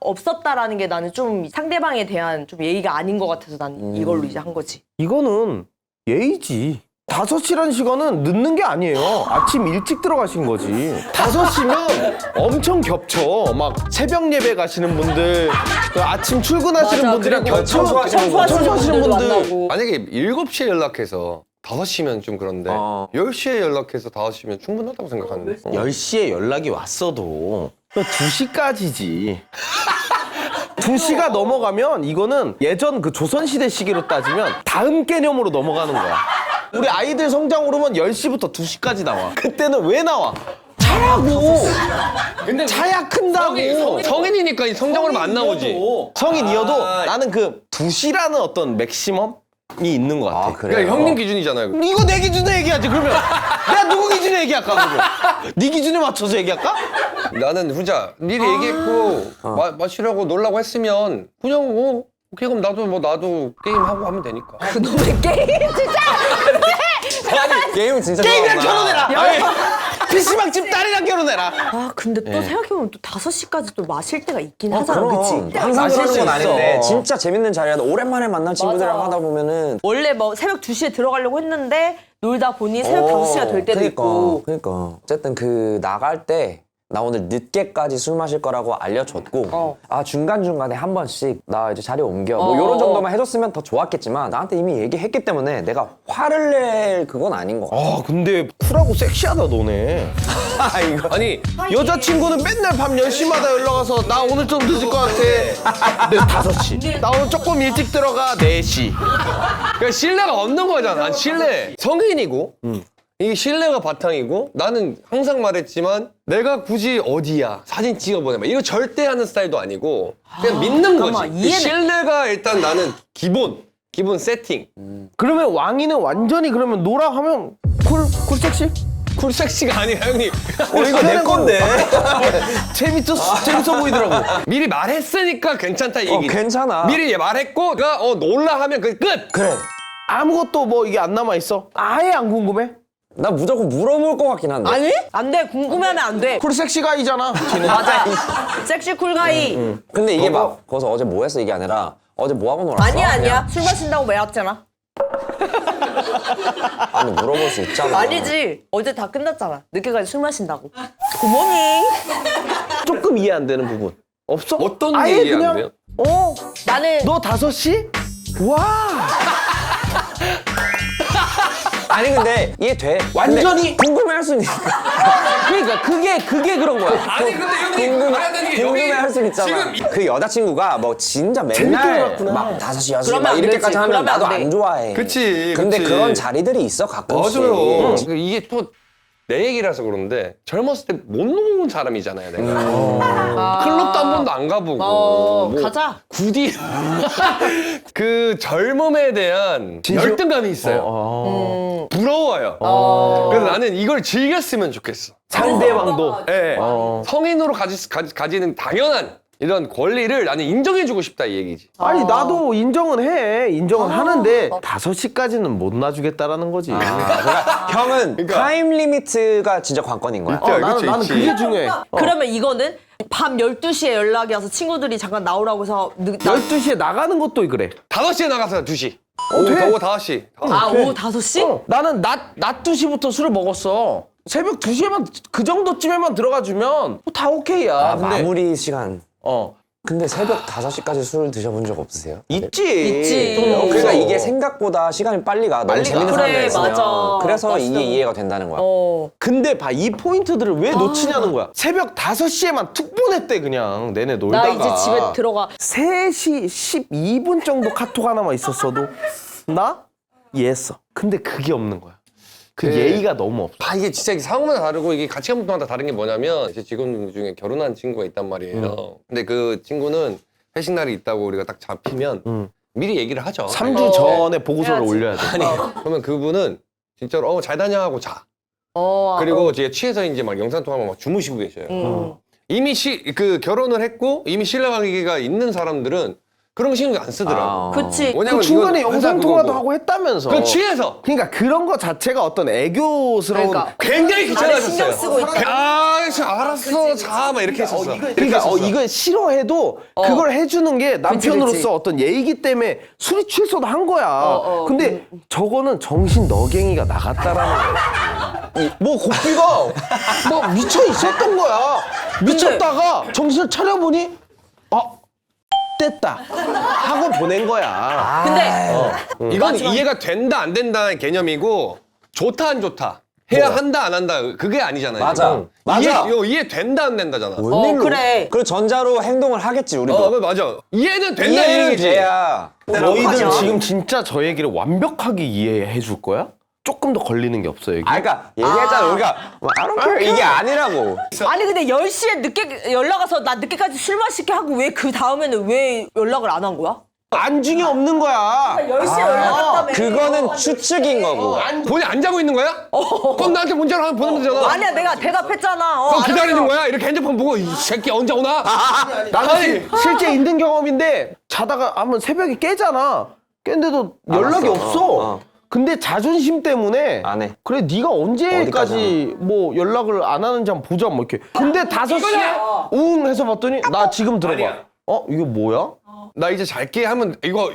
없었다라는 게 나는 좀 상대방에 대한 좀 예의가 아닌 것 같아서 난 이걸로 이제 한 거지. 이거는 예의지. 5시란 시간은 늦는 게 아니에요. 아침 일찍 들어가신 거지. 5시면 엄청 겹쳐. 막 새벽 예배 가시는 분들, 그 아침 출근하시는 맞아, 분들이랑 그리고 겹쳐. 청소하시는 청소하시는 분들도 분들. 만나고. 만약에 7시에 연락해서 5시면 좀 그런데 10시에 연락해서 5시면 충분하다고 생각하는데 10시에 연락이 왔어도 2시까지지. 2시가 넘어가면 이거는 예전 그 조선시대 시기로 따지면 다음 개념으로 넘어가는 거야. 우리 아이들 성장 호르몬 10시부터 2시까지 나와. 그때는 왜 나와? 차라고. 근데 차야 큰다고. 성인이니까 이 성장으로 안 나오지. 성인이어도 나는 그 2시라는 어떤 맥시멈이 있는 것 같아. 그래. 그러니까 형님 기준이잖아요. 이거 내 기준에 얘기하지 그러면. 내가 누구 기준에 얘기할까 그러면. 네 기준에 맞춰서 얘기할까? 나는 후자 미리 얘기했고 마시려고 놀라고 했으면 그냥 오케이 그럼 나도 게임하고 하면 되니까. 그놈의 게임 진짜. 게임은 진짜 게임이랑 좋아하구나. 결혼해라. PC방집 딸이랑 결혼해라. 아 근데 또 생각해보면 또 5시까지 또 마실 때가 있긴 어, 하잖아. 그럼. 그치? 항상 마실 그러는 수 건 아닌데 있어. 진짜 재밌는 자리라도 오랜만에 만난 친구들이랑 맞아. 하다 보면은 원래 뭐 새벽 2시에 들어가려고 했는데 놀다 보니 새벽 5시가 될 때도 있고. 그러니까 어쨌든 그 나갈 때 나 오늘 늦게까지 술 마실 거라고 알려줬고 아 중간중간에 한 번씩 나 이제 자리 옮겨 뭐 요런 정도만 해줬으면 더 좋았겠지만 나한테 이미 얘기했기 때문에 내가 화를 낼 그건 아닌 것 같아. 아 근데 쿨하고 섹시하다 너네. 아니 여자친구는 맨날 밤 10시마다 연락 와서 나 오늘 좀 늦을 것 같아. 네, 5시. 나 오늘 조금 일찍 들어가 4시. 그러니까 신뢰가 없는 거잖아. 신뢰. 성인이고 이게 신뢰가 바탕이고 나는 항상 말했지만 내가 굳이 어디야 사진 찍어보내봐 이거 절대 하는 스타일도 아니고 그냥 믿는 잠깐만, 거지. 이 신뢰가 일단 나는 기본 세팅. 그러면 왕이는 완전히 그러면 노라 하면 쿨 섹시? 쿨 섹시가 아니라 형님. 이거 내 건데. 재밌어 보이더라고. 미리 말했으니까 괜찮다 이 얘기지. 괜찮아. 미리 말했고 내가 놀라 하면 그 끝. 그래. 아무것도 뭐 이게 안 남아 있어. 아예 안 궁금해? 나 무조건 물어볼 것 같긴 한데. 아니? 안 돼. 궁금해하면 안 돼. 쿨 섹시가이잖아. 맞아. 섹시 쿨가이. 근데 이게 막 거기서 어제 뭐 했어 이게 아니라 어제 뭐 하고 놀았어? 아니야. 술 마신다고 외웠잖아. 아니 물어볼 수 있잖아. 아니지. 어제 다 끝났잖아. 늦게까지 술 마신다고. 굿모닝. 조금 이해 안 되는 부분. 없어? 어떤 게 아예 이해 안 그냥, 돼요? 나는 너 5시? 와. 아니 근데 이해 돼. 완전히- 근데 궁금해할 수 있으니까. 그러니까 그게 그런 거야. 아니 근데 형님 말하는 게 궁금해할 수 있잖아. 그 여자친구가 뭐 진짜 재밌게 맨날 놀았구나. 막 5시 6시 그러면 막 안 이렇게까지 되지. 하면 그러면 나도 안 돼. 안 좋아해. 그치. 근데 그치. 그런 자리들이 있어 가끔씩. 맞아요. 이게 또 내 얘기라서 그런데 젊었을 때 못 노는 사람이잖아요, 내가. 클럽도 한 번도 안 가보고. 뭐 가자. 구디. 그 젊음에 대한 열등감이 있어요. 부러워요. 그래서 나는 이걸 즐겼으면 좋겠어. 상대방도. 예. 성인으로 가지는 당연한 이런 권리를 나는 인정해주고 싶다 이 얘기지. 아니 나도 인정은 해. 인정은 하는데 5시까지는 못 놔주겠다라는 거지. 형은 타임 리미트가 진짜 관건인 거야. 나는 그게 중요해. 그러면 이거는 밤 12시에 연락이 와서 친구들이 잠깐 나오라고 해서 12시에 나가는 것도 그래. 5시에 나가서 2시. 돼. 오후 5시. 오후 5시? 나는 낮 2시부터 술을 먹었어. 새벽 2시에만 그 정도쯤에만 들어가 주면 다 오케이야. 아, 근데 마무리 시간. 근데 새벽 5시까지 술을 드셔본 적 없으세요? 있지. 그러니까 이게 생각보다 시간이 빨리 가. 너무 재밌는 사람이 그래, 있으면. 맞아. 그래서 맞아. 이게 이해가 된다는 거야. 근데 봐, 이 포인트들을 왜 놓치냐는 거야. 새벽 5시에만 툭 보냈대, 그냥. 내내 놀다가. 나 이제 집에 들어가. 3시 12분 정도 카톡 하나만 있었어도 나 이해했어. 근데 그게 없는 거야. 그 예의가 너무 없어. 이게 진짜 상황마다 다르고 이게 가치관마다 다른 게 뭐냐면 제 직원 중에 결혼한 친구가 있단 말이에요. 근데 그 친구는 회식 날이 있다고 우리가 딱 잡히면 미리 얘기를 하죠. 3주 전에 보고서를 올려야 돼. 그러면 그분은 진짜로 잘 다녀하고 자. 그리고 이제 취해서 이제 막 영상 통화만 막 주무시고 계셔요. 이미 그 결혼을 했고 이미 신랑 관계가 있는 사람들은 그런 거 신경 안 쓰더라고. 그치. 왜냐면 그 중간에 이건 영상 항상 통화도 그거고. 하고 했다면서. 그 취해서 그러니까 그런 거 자체가 어떤 애교스러운. 그러니까. 굉장히 나를 신경 귀찮아졌어요. 쓰고 있다. 알았어, 자, 막 이렇게 했었어. 그러니까 이걸 싫어해도 그걸 해주는 게 남편으로서 그치. 어떤 예의이기 때문에 술이 취했어도 한 거야. 근데 저거는 정신 너갱이가 나갔다라는 거야. 뭐 고삐가 뭐 미쳐 있었던 거야. 미쳤다가 정신을 차려보니 됐다 하고 보낸 거야. 근데 이건 이해가 된다, 안 된다의 개념이고 좋다, 안 좋다. 해야 한다, 안 한다. 그게 아니잖아요. 맞아. 맞아. 이해 된다, 안 된다잖아. 그래. 그리고 전자로 행동을 하겠지, 우리도. 맞아. 이해는 된다, 이해는 이런 얘기지. 돼야. 너희들 지금 진짜 저 얘기를 완벽하게 이해해 줄 거야? 조금 더 걸리는 게 없어 여기. 그러니까 얘기했잖아. 우리가 I don't care 이게 아니라고. 아니 근데 10시에 늦게 연락 와서 나 늦게까지 술 마시게 하고 왜 그 다음에는 왜 연락을 안 한 거야? 안중이 없는 거야. 10시에 연락 왔다며. 그거는 추측인 거고. 본인 안 자고 있는 거야? 그럼 나한테 문자로 하나 보내면 되잖아. 아니야 내가 대답했잖아. 그럼 기다리는 거야? 이렇게 핸드폰 보고 이 새끼 언제 오나? 나는 실제 있는 경험인데 자다가 한번 새벽에 깨잖아. 깼는데도 연락이 알았어. 없어. 근데 자존심 때문에 안 해. 그래 네가 언제까지 뭐 연락을 안 하는지 한번 보자 뭐 이렇게. 근데 5시에 웅 해서 봤더니 나 지금 들어봐. 이거 뭐야? 나 이제 잘게 하면 이거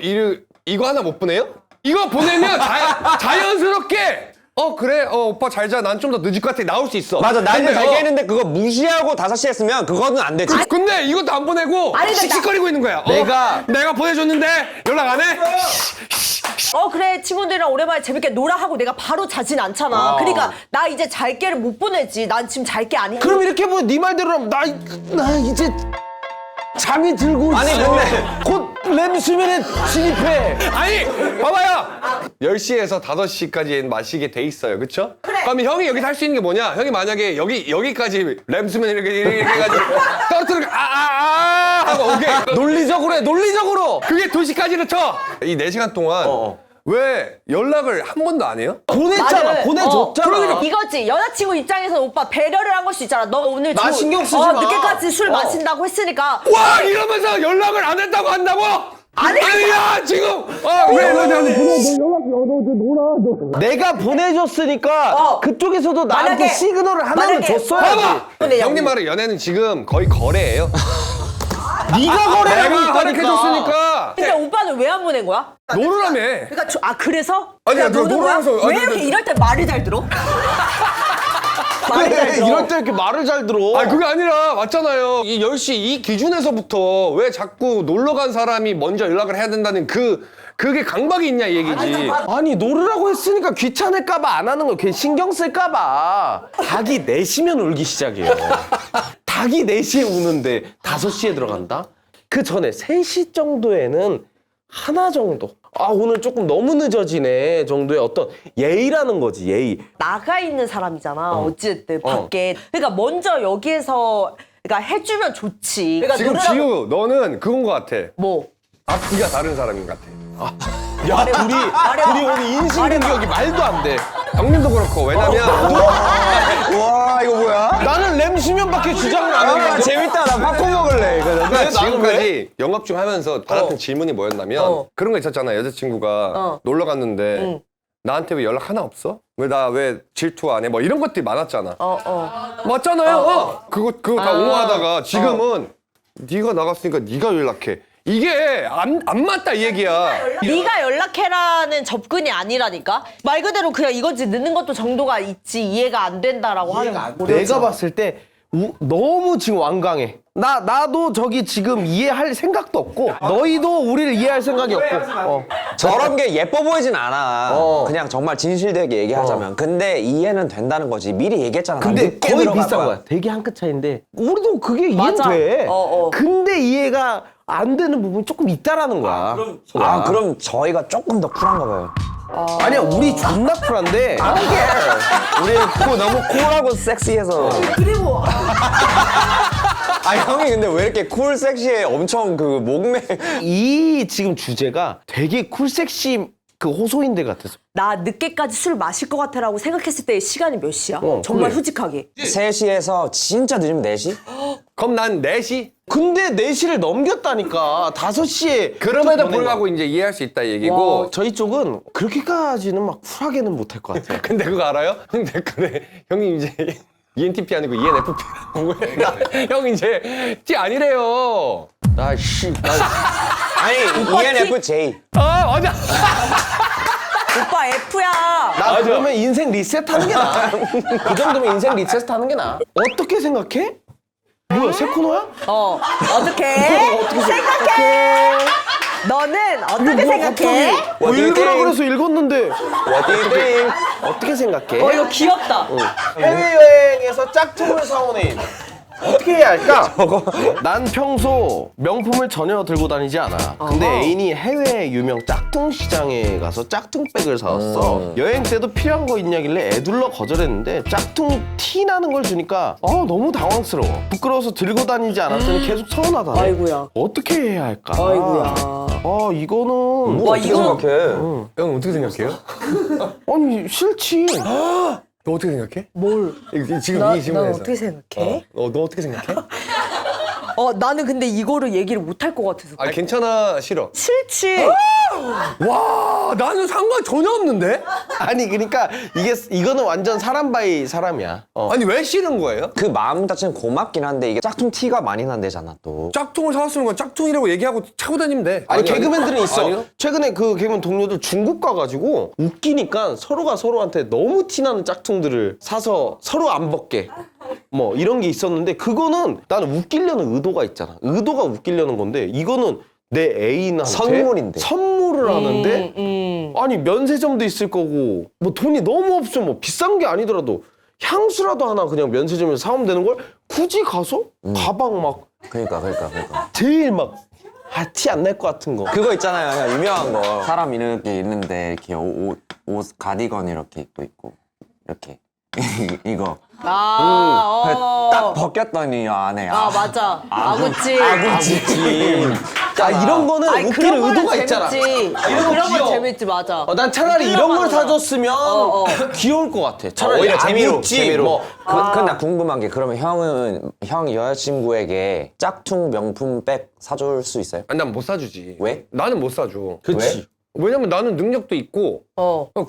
하나 못 보내요? 이거 보내면 자연스럽게 그래 오빠 잘 자 난 좀 더 늦을 것 같아 나올 수 있어. 맞아. 나는 근데, 잘게 했는데 그거 무시하고 5시에 했으면 그거는 안 되지. 근데 이것도 안 보내고 아니, 근데 씩씩거리고 있는 거야. 내가 보내줬는데 연락 안 해? 그래 친구들이랑 오랜만에 재밌게 놀아 하고 내가 바로 자진 않잖아. 그러니까 나 이제 잘게를 못 보내지. 난 지금 잘게 아니야. 그럼 이렇게 보면 네 말대로 하면 나 이제 잠이 들고 있어. 아니, 근데 곧 램수면에 진입해. 아니 봐봐요 10시에서 5시까지 마시게 돼 있어요 그쵸? 그래. 그러면 형이 여기서 할 수 있는 게 뭐냐 형이 만약에 여기까지 램수면 이렇게 해가지고 떨어뜨리고 하고 오케이 논리적으로 해. 논리적으로. 그게 2시까지를 쳐이 4시간 동안 왜 연락을 한 번도 안 해요? 보냈잖아. 말을- 보내줬잖아. 그러니까 이거지. 여자친구 입장에서 오빠 배려를 한 걸 수 있잖아. 너 오늘 나 신경 쓰지 마. 늦게까지 술 마신다고 했으니까. 와 이러면서 연락을 안 했다고 한다고? 아니야 지금 왜 내가 보내줬으니까 그쪽에서도 나한테 만약에- 시그널을 하나는 만약에- 줬어야지. 봐봐 근데 형님 말은 연애는 지금 거의 거래예요 네가 거래하고 내가 있다니까. 허락해줬으니까 근데 오빠는 왜 안 보낸 거야? 노르라며 그러니까 그래서? 아니야, 그냥 노는 거야? 놀아서- 왜 이렇게 이럴 때 말을 잘 들어? 말을 잘 그래, 들어. 이럴 때 이렇게 말을 잘 들어. 아니 그게 아니라 맞잖아요 이 10시 이 기준에서부터 왜 자꾸 놀러 간 사람이 먼저 연락을 해야 된다는 그게 강박이 있냐 이 얘기지 아니 노르라고 했으니까 귀찮을까봐 안 하는 거 괜히 신경 쓸까봐. 닭이 4시면 울기 시작해요. 닭이 4시에 우는데 5시에 들어간다? 그 전에 3시 정도에는 하나 정도. 오늘 조금 너무 늦어지네 정도의 어떤 예의라는 거지 예의. 나가 있는 사람이잖아. 어찌됐든 밖에. 그러니까 먼저 여기에서 그러니까 해주면 좋지. 그러니까 지금 노래라고- 지우 너는 그건 것 같아 뭐? 앞뒤가 다른 사람인 것 같아 야 둘이 오늘 인신공격이 말도 안 돼. 형님도 그렇고 왜냐면 와, 이거 뭐야? 나는 램수면밖에 주장을 안 해. 재밌다. 나 팝콘 먹을래. 내가 지금까지 영업 중 하면서 받았던 질문이 뭐였냐면 그런 거 있었잖아 여자친구가 놀러 갔는데 나한테 왜 연락 하나 없어? 왜 질투 안 해? 뭐 이런 것들이 많았잖아 맞잖아요 그거 다 옹호하다가 지금은 네가 나갔으니까 네가 연락해 이게 안 맞다 이 얘기야 네가 연락해라는 접근이 아니라니까. 말 그대로 그냥 이거지 늦는 것도 정도가 있지 이해가 안 된다라고 하는 거야. 내가 봤을 때 너무 지금 완강해. 나도 저기 지금 이해할 생각도 없고 너희도 우리를 이해할 생각이 없고. 저런 게 예뻐 보이진 않아. 어. 그냥 정말 진실되게 얘기하자면. 근데 이해는 된다는 거지. 미리 얘기했잖아. 근데 늦게 거의 들어갈 비슷한 거야. 거야. 되게 한 끗 차이인데 우리도 그게 이해는 맞아. 돼. 어. 근데 이해가 안 되는 부분이 조금 있다라는 거야. 그럼 저희가 조금 더 쿨한가 봐요. 아니야, 우리 존나 쿨한데. 우리 너무 쿨하고 섹시해서. 그리고 형이 근데 왜 이렇게 쿨 섹시해? 엄청 그 목매. 이 지금 주제가 되게 쿨 섹시 그 호소인들 같아서. 나 늦게까지 술 마실 것 같아라고 생각했을 때 시간이 몇 시야? 정말 그래. 솔직하게. 3시에서 진짜 늦으면 4시? 그럼 난 4시? 근데 4시를 넘겼다니까. 5시에. 그럼에도 불구하고 이제 이해할 수 있다 얘기고. 저희 쪽은 그렇게까지는 막 쿨하게는 못할 것 같아요. 근데 그거 알아요? 형 댓글에 형이 이제 ENTP 아니고 ENFP라고 해. 형 이제 T 아니래요. 아니, ENFJ. 아 맞아. 오빠 F야. 나 그러면 인생 리셋하는 게 나아. 그 정도면 인생 리셋하는 게 나아. 어떻게 생각해? 뭐야, 새 코너야? 어떻게 생각해? 너는 어떻게 생각해? 읽으라 그래서 읽었는데. What do you think? 어떻게 생각해? 이거 귀엽다. 해외여행에서 짝퉁을 사온 애인 어떻게 해야 할까? 난 평소 명품을 전혀 들고 다니지 않아. 근데 애인이 해외 유명 짝퉁 시장에 가서 짝퉁백을 사왔어. 여행 때도 필요한 거 있냐길래 애둘러 거절했는데 짝퉁 티 나는 걸 주니까 너무 당황스러워. 부끄러워서 들고 다니지 않았더니 계속 서운하다. 아이고야. 어떻게 해야 할까? 아이고야. 이거는 와, 어떻게 이거 생각해? 형 어떻게 생각해요? 아니 싫지. 너 어떻게 생각해? 뭘? 지금 난 이 질문에서. 어떻게 생각해? 너 어떻게 생각해? 나는 근데 이거를 얘기를 못 할 것 같아서. 아 괜찮아 싫어. 싫지. 와 나는 상관 전혀 없는데? 아니 그러니까 이거는 완전 사람 바이 사람이야. 아니 왜 싫은 거예요? 그 마음 자체는 고맙긴 한데 이게 짝퉁 티가 많이 난대잖아 또. 짝퉁을 사왔으면 그건 짝퉁이라고 얘기하고 차고 다니면 돼. 아니 개그맨들은 있어. 아니요? 최근에 그 개그맨 동료들 중국 가가지고 웃기니까 서로가 서로한테 너무 티나는 짝퉁들을 사서 서로 안 벗게 뭐 이런 게 있었는데 그거는 나는 웃기려는 의도가 있잖아. 의도가 웃기려는 건데 이거는 내 애인한테 선물인데. 선물을 하는데 아니 면세점도 있을 거고 뭐 돈이 너무 없으면 뭐 비싼 게 아니더라도 향수라도 하나 그냥 면세점에서 사오면 되는 걸 굳이 가서 가방 막 그러니까. 제일 막 티 안 날 것 같은 거. 그거 있잖아요. 그냥 유명한 거. 사람 이렇게 있는데 이렇게 옷 가디건 이렇게 입고 있고 이렇게 이거 딱 벗겼더니 안에 맞아. 아구찜. 아구찜. 이런 거는 아니, 웃기는 그런 거는 의도가 있잖아. 재밌지. 그런 건 재밌지, 맞아. 난 차라리 이런 걸 하잖아. 사줬으면 귀여울 것 같아. 차라리 오히려 재미로. 아구찜, 뭐. 근데 나 궁금한 게 그러면 형 여자친구에게 짝퉁 명품백 사줄 수 있어요? 아니 난 못 사주지. 왜? 나는 못 사줘. 그치. 왜냐면 나는 능력도 있고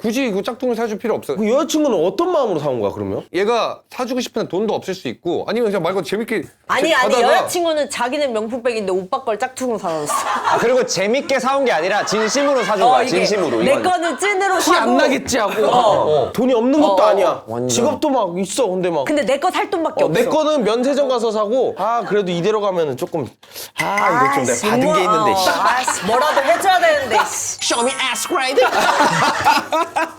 굳이 그 짝퉁을 사줄 필요 없어. 그 여자친구는 어떤 마음으로 사온 거야 그러면? 얘가 사주고 싶은 돈도 없을 수 있고 아니면 그냥 말 그대로 재밌게 아니 가다가 여자친구는 자기는 명품백인데 오빠 걸 짝퉁으로 사줬어. 그리고 재밌게 사온 게 아니라 진심으로 사준 거야. 이게 진심으로. 내 이건. 거는 찐으로 티 안 사고. 나겠지 하고 돈이 없는 것도 아니야. 완전. 직업도 막 있어. 근데 막 근데 내 거 살 돈밖에 없어. 내 거는 면세점 가서 사고 그래도 이대로 가면은 조금 이거 좀 내가 받은 게 있는데 뭐라도 해줘야 되는데. Show me ass grade.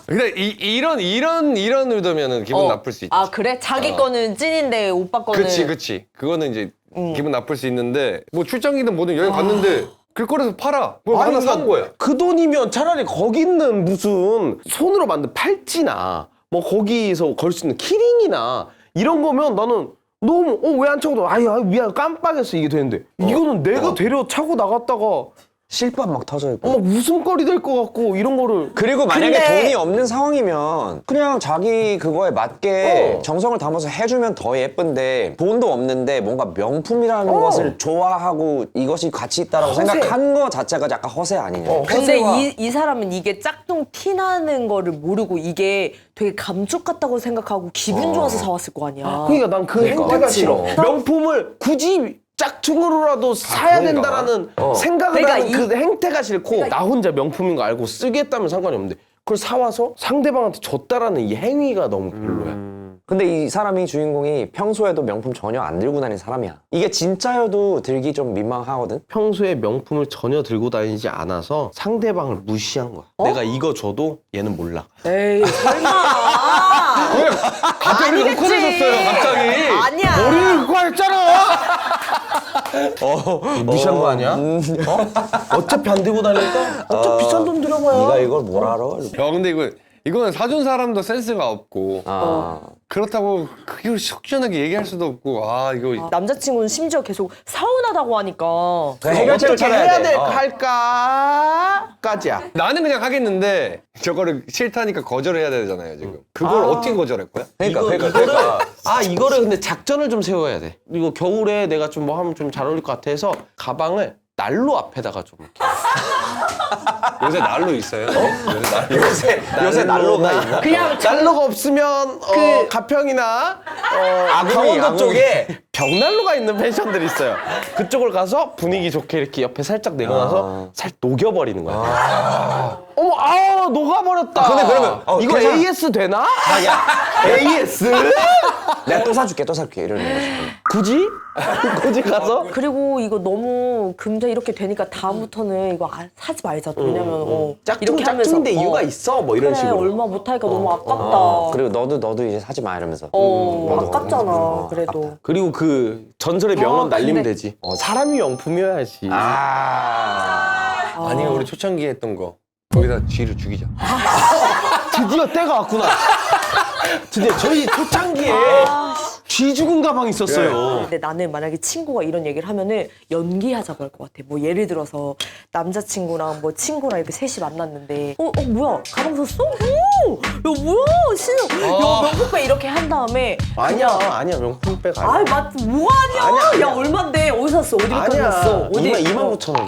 근데 이런 의도면은 기분 나쁠 수 있지. 그래? 자기 거는 찐인데 오빠 거는. 그치. 그거는 이제 기분 나쁠 수 있는데 뭐 출장이든 뭐든 여행 갔는데 길거리에서 팔아. 뭐 하나 산 거야. 그 돈이면 차라리 거기 있는 무슨 손으로 만든 팔찌나 뭐 거기서 걸 수 있는 키링이나 이런 거면 나는 너무 왜 안 차고 미안 깜빡했어 이게 되는데 이거는 내가 데려 차고 나갔다가 실밥 막 터져 있고. 막 웃음거리 될 것 같고 이런 거를 그리고 만약에 근데- 돈이 없는 상황이면 그냥 자기 그거에 맞게 정성을 담아서 해주면 더 예쁜데 돈도 없는데 뭔가 명품이라는 것을 좋아하고 이것이 가치 있다라고 허세. 생각한 거 자체가 약간 허세 아니냐. 근데 이 사람은 이게 짝퉁 티 나는 거를 모르고 이게 되게 감쪽 같다고 생각하고 기분 좋아서 사왔을 거 아니야. 그러니까 난 그 행태가 싫어. 명품을 굳이 짝퉁으로라도 사야 그런가? 된다라는 생각을 그러니까 하는 그 행태가 싫고 나 혼자 명품인 거 알고 쓰겠다면 상관이 없는데 그걸 사와서 상대방한테 줬다라는 이 행위가 너무 별로야. 근데 이 사람이 주인공이 평소에도 명품 전혀 안 들고 다니는 사람이야. 이게 진짜여도 들기 좀 민망하거든. 평소에 명품을 전혀 들고 다니지 않아서 상대방을 무시한 거야. 내가 이거 줘도 얘는 몰라. 에이 설마. 갑자기 아니겠지. 욱해졌어요, 갑자기. 아니야. 머리를 그거 했잖아. 무시한 거 아니야? 어차피 안 들고 다니니까 어차피 비싼 돈 들여봐야. 네가 이걸 뭘 알아? 야, 근데 이거는 사준 사람도 센스가 없고 그렇다고 그걸 속 시원하게 얘기할 수도 없고 이거 남자친구는 심지어 계속 서운하다고 하니까. 해결책을 어떻게 찾아야 해야 돼. 될 할까까지야. 나는 그냥 하겠는데 저거를 싫다니까 거절해야 되잖아요 지금. 그걸 어떻게 거절할 거야? 그러니까. 이거를 근데 작전을 좀 세워야 돼. 이거 겨울에 내가 좀 뭐 하면 좀 잘 어울릴 것 같아서 가방을 난로 앞에다가 좀 이렇게. 요새 난로 있어요? 요새 난로가 있나? 그냥 난로가 없으면 가평이나 아궁이. 강원도 쪽에 벽난로가 있는 펜션들이 있어요. 그쪽을 가서 분위기 좋게 이렇게 옆에 살짝 내려놔서 살짝 녹여버리는 거야. 어머, 녹아버렸다. 근데 그러면, 이거 괜찮아. AS 되나? AS? 내가 또 사줄게 이러는 거지. 굳이? 굳이 가서? 그리고 이거 너무 금세 이렇게 되니까 다음부터는 이거 사지 말자. 왜냐면 이렇게 하면서 짝퉁인데 이유가 있어? 뭐 이런 그래, 식으로. 얼마 못하니까 너무 아깝다. 그리고 너도 이제 사지 마 이러면서. 아깝잖아. 그래도. 그리고 그 전설의 명언 날리면 근데- 되지. 사람이 명품이어야지. 아니 우리 초창기에 했던 거 거기다 쥐를 죽이자. 드디어 때가 왔구나. 드디어 저희 초창기에 쥐 죽은 가방 있었어요. 근데 나는 만약에 친구가 이런 얘기를 하면은 연기하자고 할 것 같아. 뭐 예를 들어서 남자친구랑 뭐 친구랑 이렇게 셋이 만났는데 뭐야 가방 샀어? 오! 야 뭐야 신어 야 명품백 이렇게 한 다음에 아니야 명품백 아니야. 아이 맞 뭐가 아니야 야 얼만데 어디서 샀어 어디부터 샀어 어디 29,000원.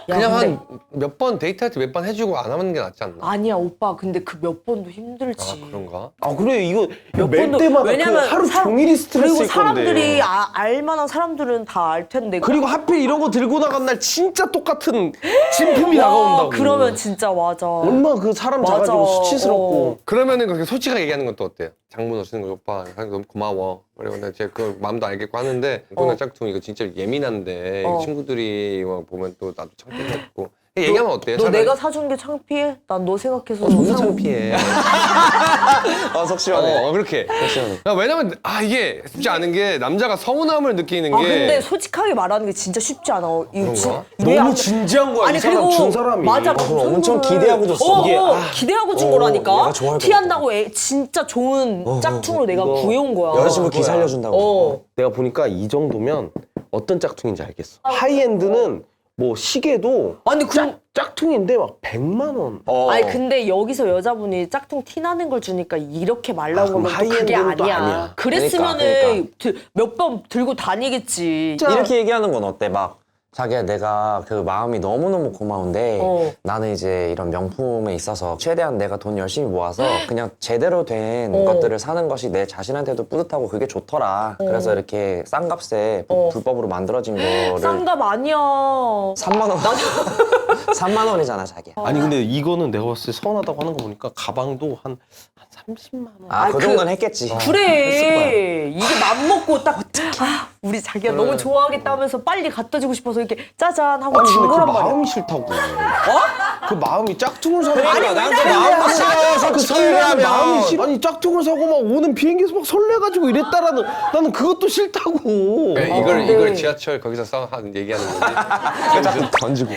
야, 그냥 근데 한 몇 번 데이트할 때 몇 번 해주고 안 하는 게 낫지 않나? 아니야 오빠 근데 그 몇 번도 힘들지. 그런가? 그래 이거 맬 번도- 때마다 왜냐면 그 하루 사람- 종일이 스트레스일 그리고 사람들이 건데. 알만한 사람들은 다 알 텐데. 그리고 하필 이런 거 들고 나간 날 진짜 똑같은 진품이 나가온다고. 그러면 진짜 맞아. 얼마나 그 사람 맞아. 작아지고 수치스럽고. 그러면은 그렇게 솔직하게 얘기하는 건 또 어때요? 장문 오시는 거 오빠 사장님 너무 고마워. 그리고 나 제가 그 마음도 알겠고 하는데 이거나 짝퉁 이거 진짜 예민한데 이거 친구들이 뭐 보면 또 나도 창피했고 얘기하면 어때요? 너 차라리? 내가 사준 게 창피해? 난 너 생각해서 존나 창피해. 속 시원해. 그렇게. 왜냐면 이게 쉽지 않은 게 남자가 서운함을 느끼는 게 근데 솔직하게 말하는 게 진짜 쉽지 않아. 이거 너무 진지한 거야 이 사람 준 사람이. 맞아. 그럼 엄청 기대하고 줬어. 이게, 기대하고 준 얘가 거라니까. 좋아할 것 티한다고 진짜 좋은 짝퉁으로 내가 구해온 거야. 여자친구 기 살려준다고. 내가 보니까 이 정도면 어떤 짝퉁인지 알겠어. 하이엔드는 뭐 시계도 아니 짝퉁인데 막 100만 원. 아니 근데 여기서 여자분이 짝퉁 티 나는 걸 주니까 이렇게 말라온 그럼 건 또 그게 하이엔드는 또 아니야. 아니야. 그랬으면은 몇 번 들고 다니겠지. 이렇게 얘기하는 건 어때? 막 자기야 내가 그 마음이 너무너무 고마운데 나는 이제 이런 명품에 있어서 최대한 내가 돈 열심히 모아서 그냥 제대로 된 것들을 사는 것이 내 자신한테도 뿌듯하고 그게 좋더라. 그래서 이렇게 싼 값에 불법으로 만들어진 거를 싼값 아니야. 3만 원. 3만 원이잖아 자기야. 아니 근데 이거는 내가 봤을 때 서운하다고 하는 거 보니까 가방도 한 30만 원. 그 정도는 했겠지. 그래 이게 맘 먹고 딱 우리 자기가 너무 좋아하겠다 하면서 빨리 갖다 주고 싶어서 이렇게 짜잔 하고 아니 준 근데 그 거란 말이야. 마음이 싫다고. 그 마음이 짝퉁을 사고. 아니, 나한테 왜냐면 마음도 싫어요. 그 솔직히 설레는 얘기하면. 마음이 싫어. 아니 짝퉁을 사고 막 오는 비행기에서 막 설레가지고 이랬다라는 나는 그것도 싫다고. 이걸 지하철 거기서 얘기하는 거지. 던지고.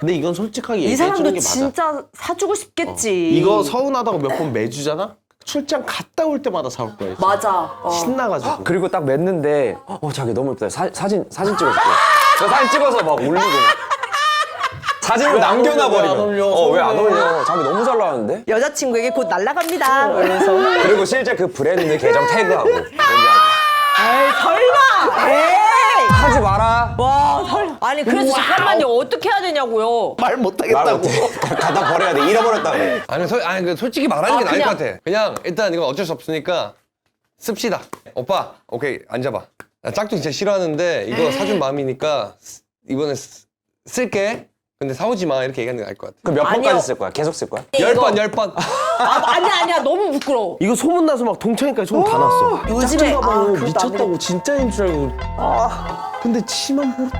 근데 이건 솔직하게 이 얘기해주는 사람도 게 맞아. 진짜 사주고 싶겠지. 이거 서운하다고 몇 번 매주잖아? 출장 갔다 올 때마다 사올 거야. 이제. 맞아. 신나가지고. 그리고 딱 맸는데 자기 너무 예쁘다. 사진 찍어줄게. 저 사진 찍어서 막 올리고 막. 사진을 남겨놔 버리면. 왜 안 올려? 자기 너무 잘 나왔는데? 여자친구에게 곧 날아갑니다. 그래서 그리고 실제 그 브랜드 계정 태그하고. 뭔지 에이 설마. 에이. 하지 마라. 와 아니 그래서 잠깐만요 어떻게 해야 되냐고요. 말 못하겠다고. 갖다 버려야 돼. 잃어버렸다 그래. 아니 솔직히 말하는 게 나을 그냥- 것 같아. 그냥 일단 이건 어쩔 수 없으니까 씁시다. 오빠, 오케이 앉아봐. 나 짝퉁 진짜 싫어하는데 이거 사준 마음이니까 이번에 쓸게. 근데 사오지 마 이렇게 얘기하는 게 나을 것 같아. 그럼 몇 아니요. 번까지 쓸 거야? 계속 쓸 거야? 10번 10번. 아니야 너무 부끄러워. 이거 소문나서 막 동창회까지 소문 다 났어. 요즘에 짝퉁 가방을 그것도 안 미쳤다고 진짜인 줄 알고. 근데 치만 보러.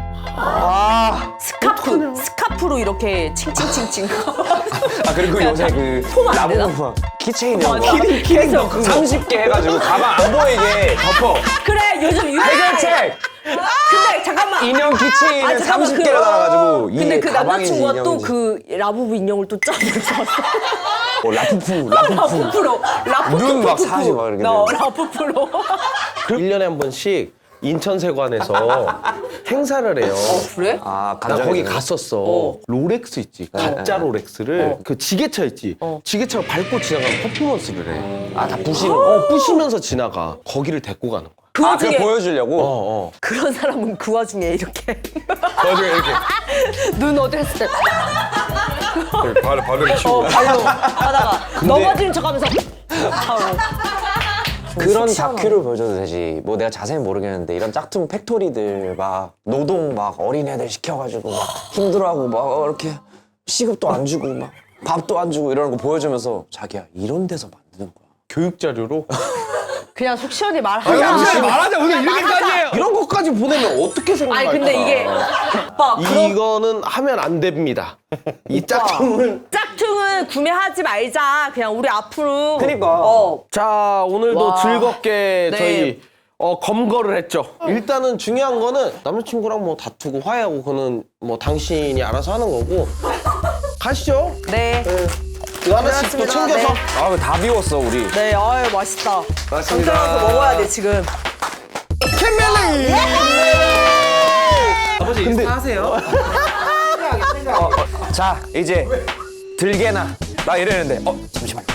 스카프로 이렇게 칭칭칭칭. 아 그리고 요새 그 폼안 되나? 나보고 막 키체인 이런 맞아. 거 그래서 30개 해가지고 가방 안 보이게 덮어. 그래 요즘 유행해. 해결책 근데 잠깐만. 인형 키체인을 잠깐만, 30개를 달아가지고 근데 이게 그 가방인지 남자친구가 또 인형인지. 그 라부부 인형을 또 짜고 줬어. 라푸푸 라푸프로. 눈막 사지 막 이렇게 나 되는. 라푸프로. 1년에 한 번씩 인천세관에서 행사를 해요. 그래? 아 나 거기 간장에서. 갔었어. 롤렉스 있지. 가짜 롤렉스를 그 지게차 있지. 지게차가 밟고 지나가면 퍼포먼스를 해. 아 다 부시는 거. 부시면서 지나가. 거기를 데리고 가는 거야. 그 아 와중에 그걸 보여주려고? 그런 사람은 그 와중에 이렇게 나중에 이렇게 눈 어디 했을 때 발을 치고. 발로 하다가 넘어지는 척하면서 바로. 그런 시원하네. 다큐를 보여줘도 되지. 뭐 내가 자세히 모르겠는데 이런 짝퉁 팩토리들 막 노동 막 어린애들 시켜가지고 막 힘들어하고 막 이렇게 시급도 안 주고 막 밥도 안 주고 이러는 거 보여주면서 자기야 이런 데서 만드는 거야. 교육 자료로 그냥 속 시원히 아니 말하자. 잠시만 말하자 오늘 이렇게까지예요. 이런 것까지 보내면 어떻게 생각할까? 아니 근데 이게 오빠 그런 이거는 하면 안 됩니다. 이 짝퉁을. 짝퉁은 구매하지 말자. 그냥 우리 앞으로. 그니까. 자, 오늘도 와. 즐겁게 네. 저희 검거를 했죠. 일단은 중요한 거는 남자친구랑 뭐 다투고 화해하고 그거는 뭐 당신이 알아서 하는 거고. 가시죠. 네. 이거 하나씩 또 고생하셨습니다. 챙겨서. 네. 아 다 비웠어 우리. 네, 아유 맛있다. 맞습니다. 감사해서 먹어야 돼 지금. 아버지 근데 자 이제 들개나 나 이랬는데 잠시만요.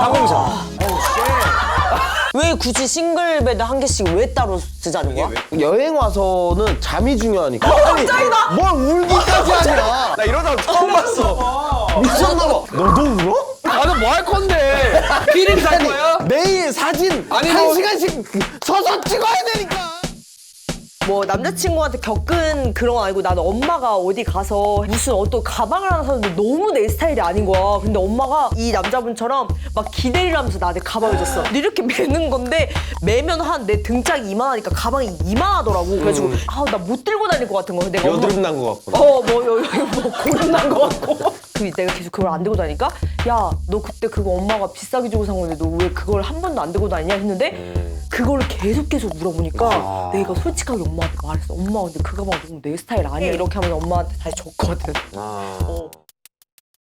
항공사. 왜 굳이 싱글베드 한 개씩 왜 따로 쓰자는 거야? 여행 와서는 잠이 중요하니까. 아니, 뭘 울기까지 하냐. 나 이러다가 처음 봤어. 미쳤나 봐. 너도 울어? 나는 뭐 할 건데? 피림 살 거야? 내일 사진 아니, 한 뭐- 시간씩 서서 찍어야 되니까. 뭐 남자친구한테 겪은 그런 거 아니고 나는 엄마가 어디 가서 무슨 어떤 가방을 하나 샀는데 너무 내 스타일이 아닌 거야. 근데 엄마가 이 남자분처럼 막 기대를 하면서 나한테 가방을 줬어. 근데 이렇게 매는 건데 매면 한 내 등짝이 이만하니까 가방이 이만하더라고. 그래가지고 아 나 못 들고 다닐 것 같은 거야. 내가 엄마- 여드름 난 거 같구나. 뭐 여기 뭐 고름 난 거 같고. 그 내가 계속 그걸 안 들고 다니까 야 너 그때 그거 엄마가 비싸게 주고 산 건데 너 왜 그걸 한 번도 안 들고 다니냐 했는데 그거를 계속 물어보니까 내가 솔직하게 엄마한테 말했어. 엄마 근데 그 가방 너무 내 스타일 아니야 이렇게 하면서 엄마한테 다시 줬거든.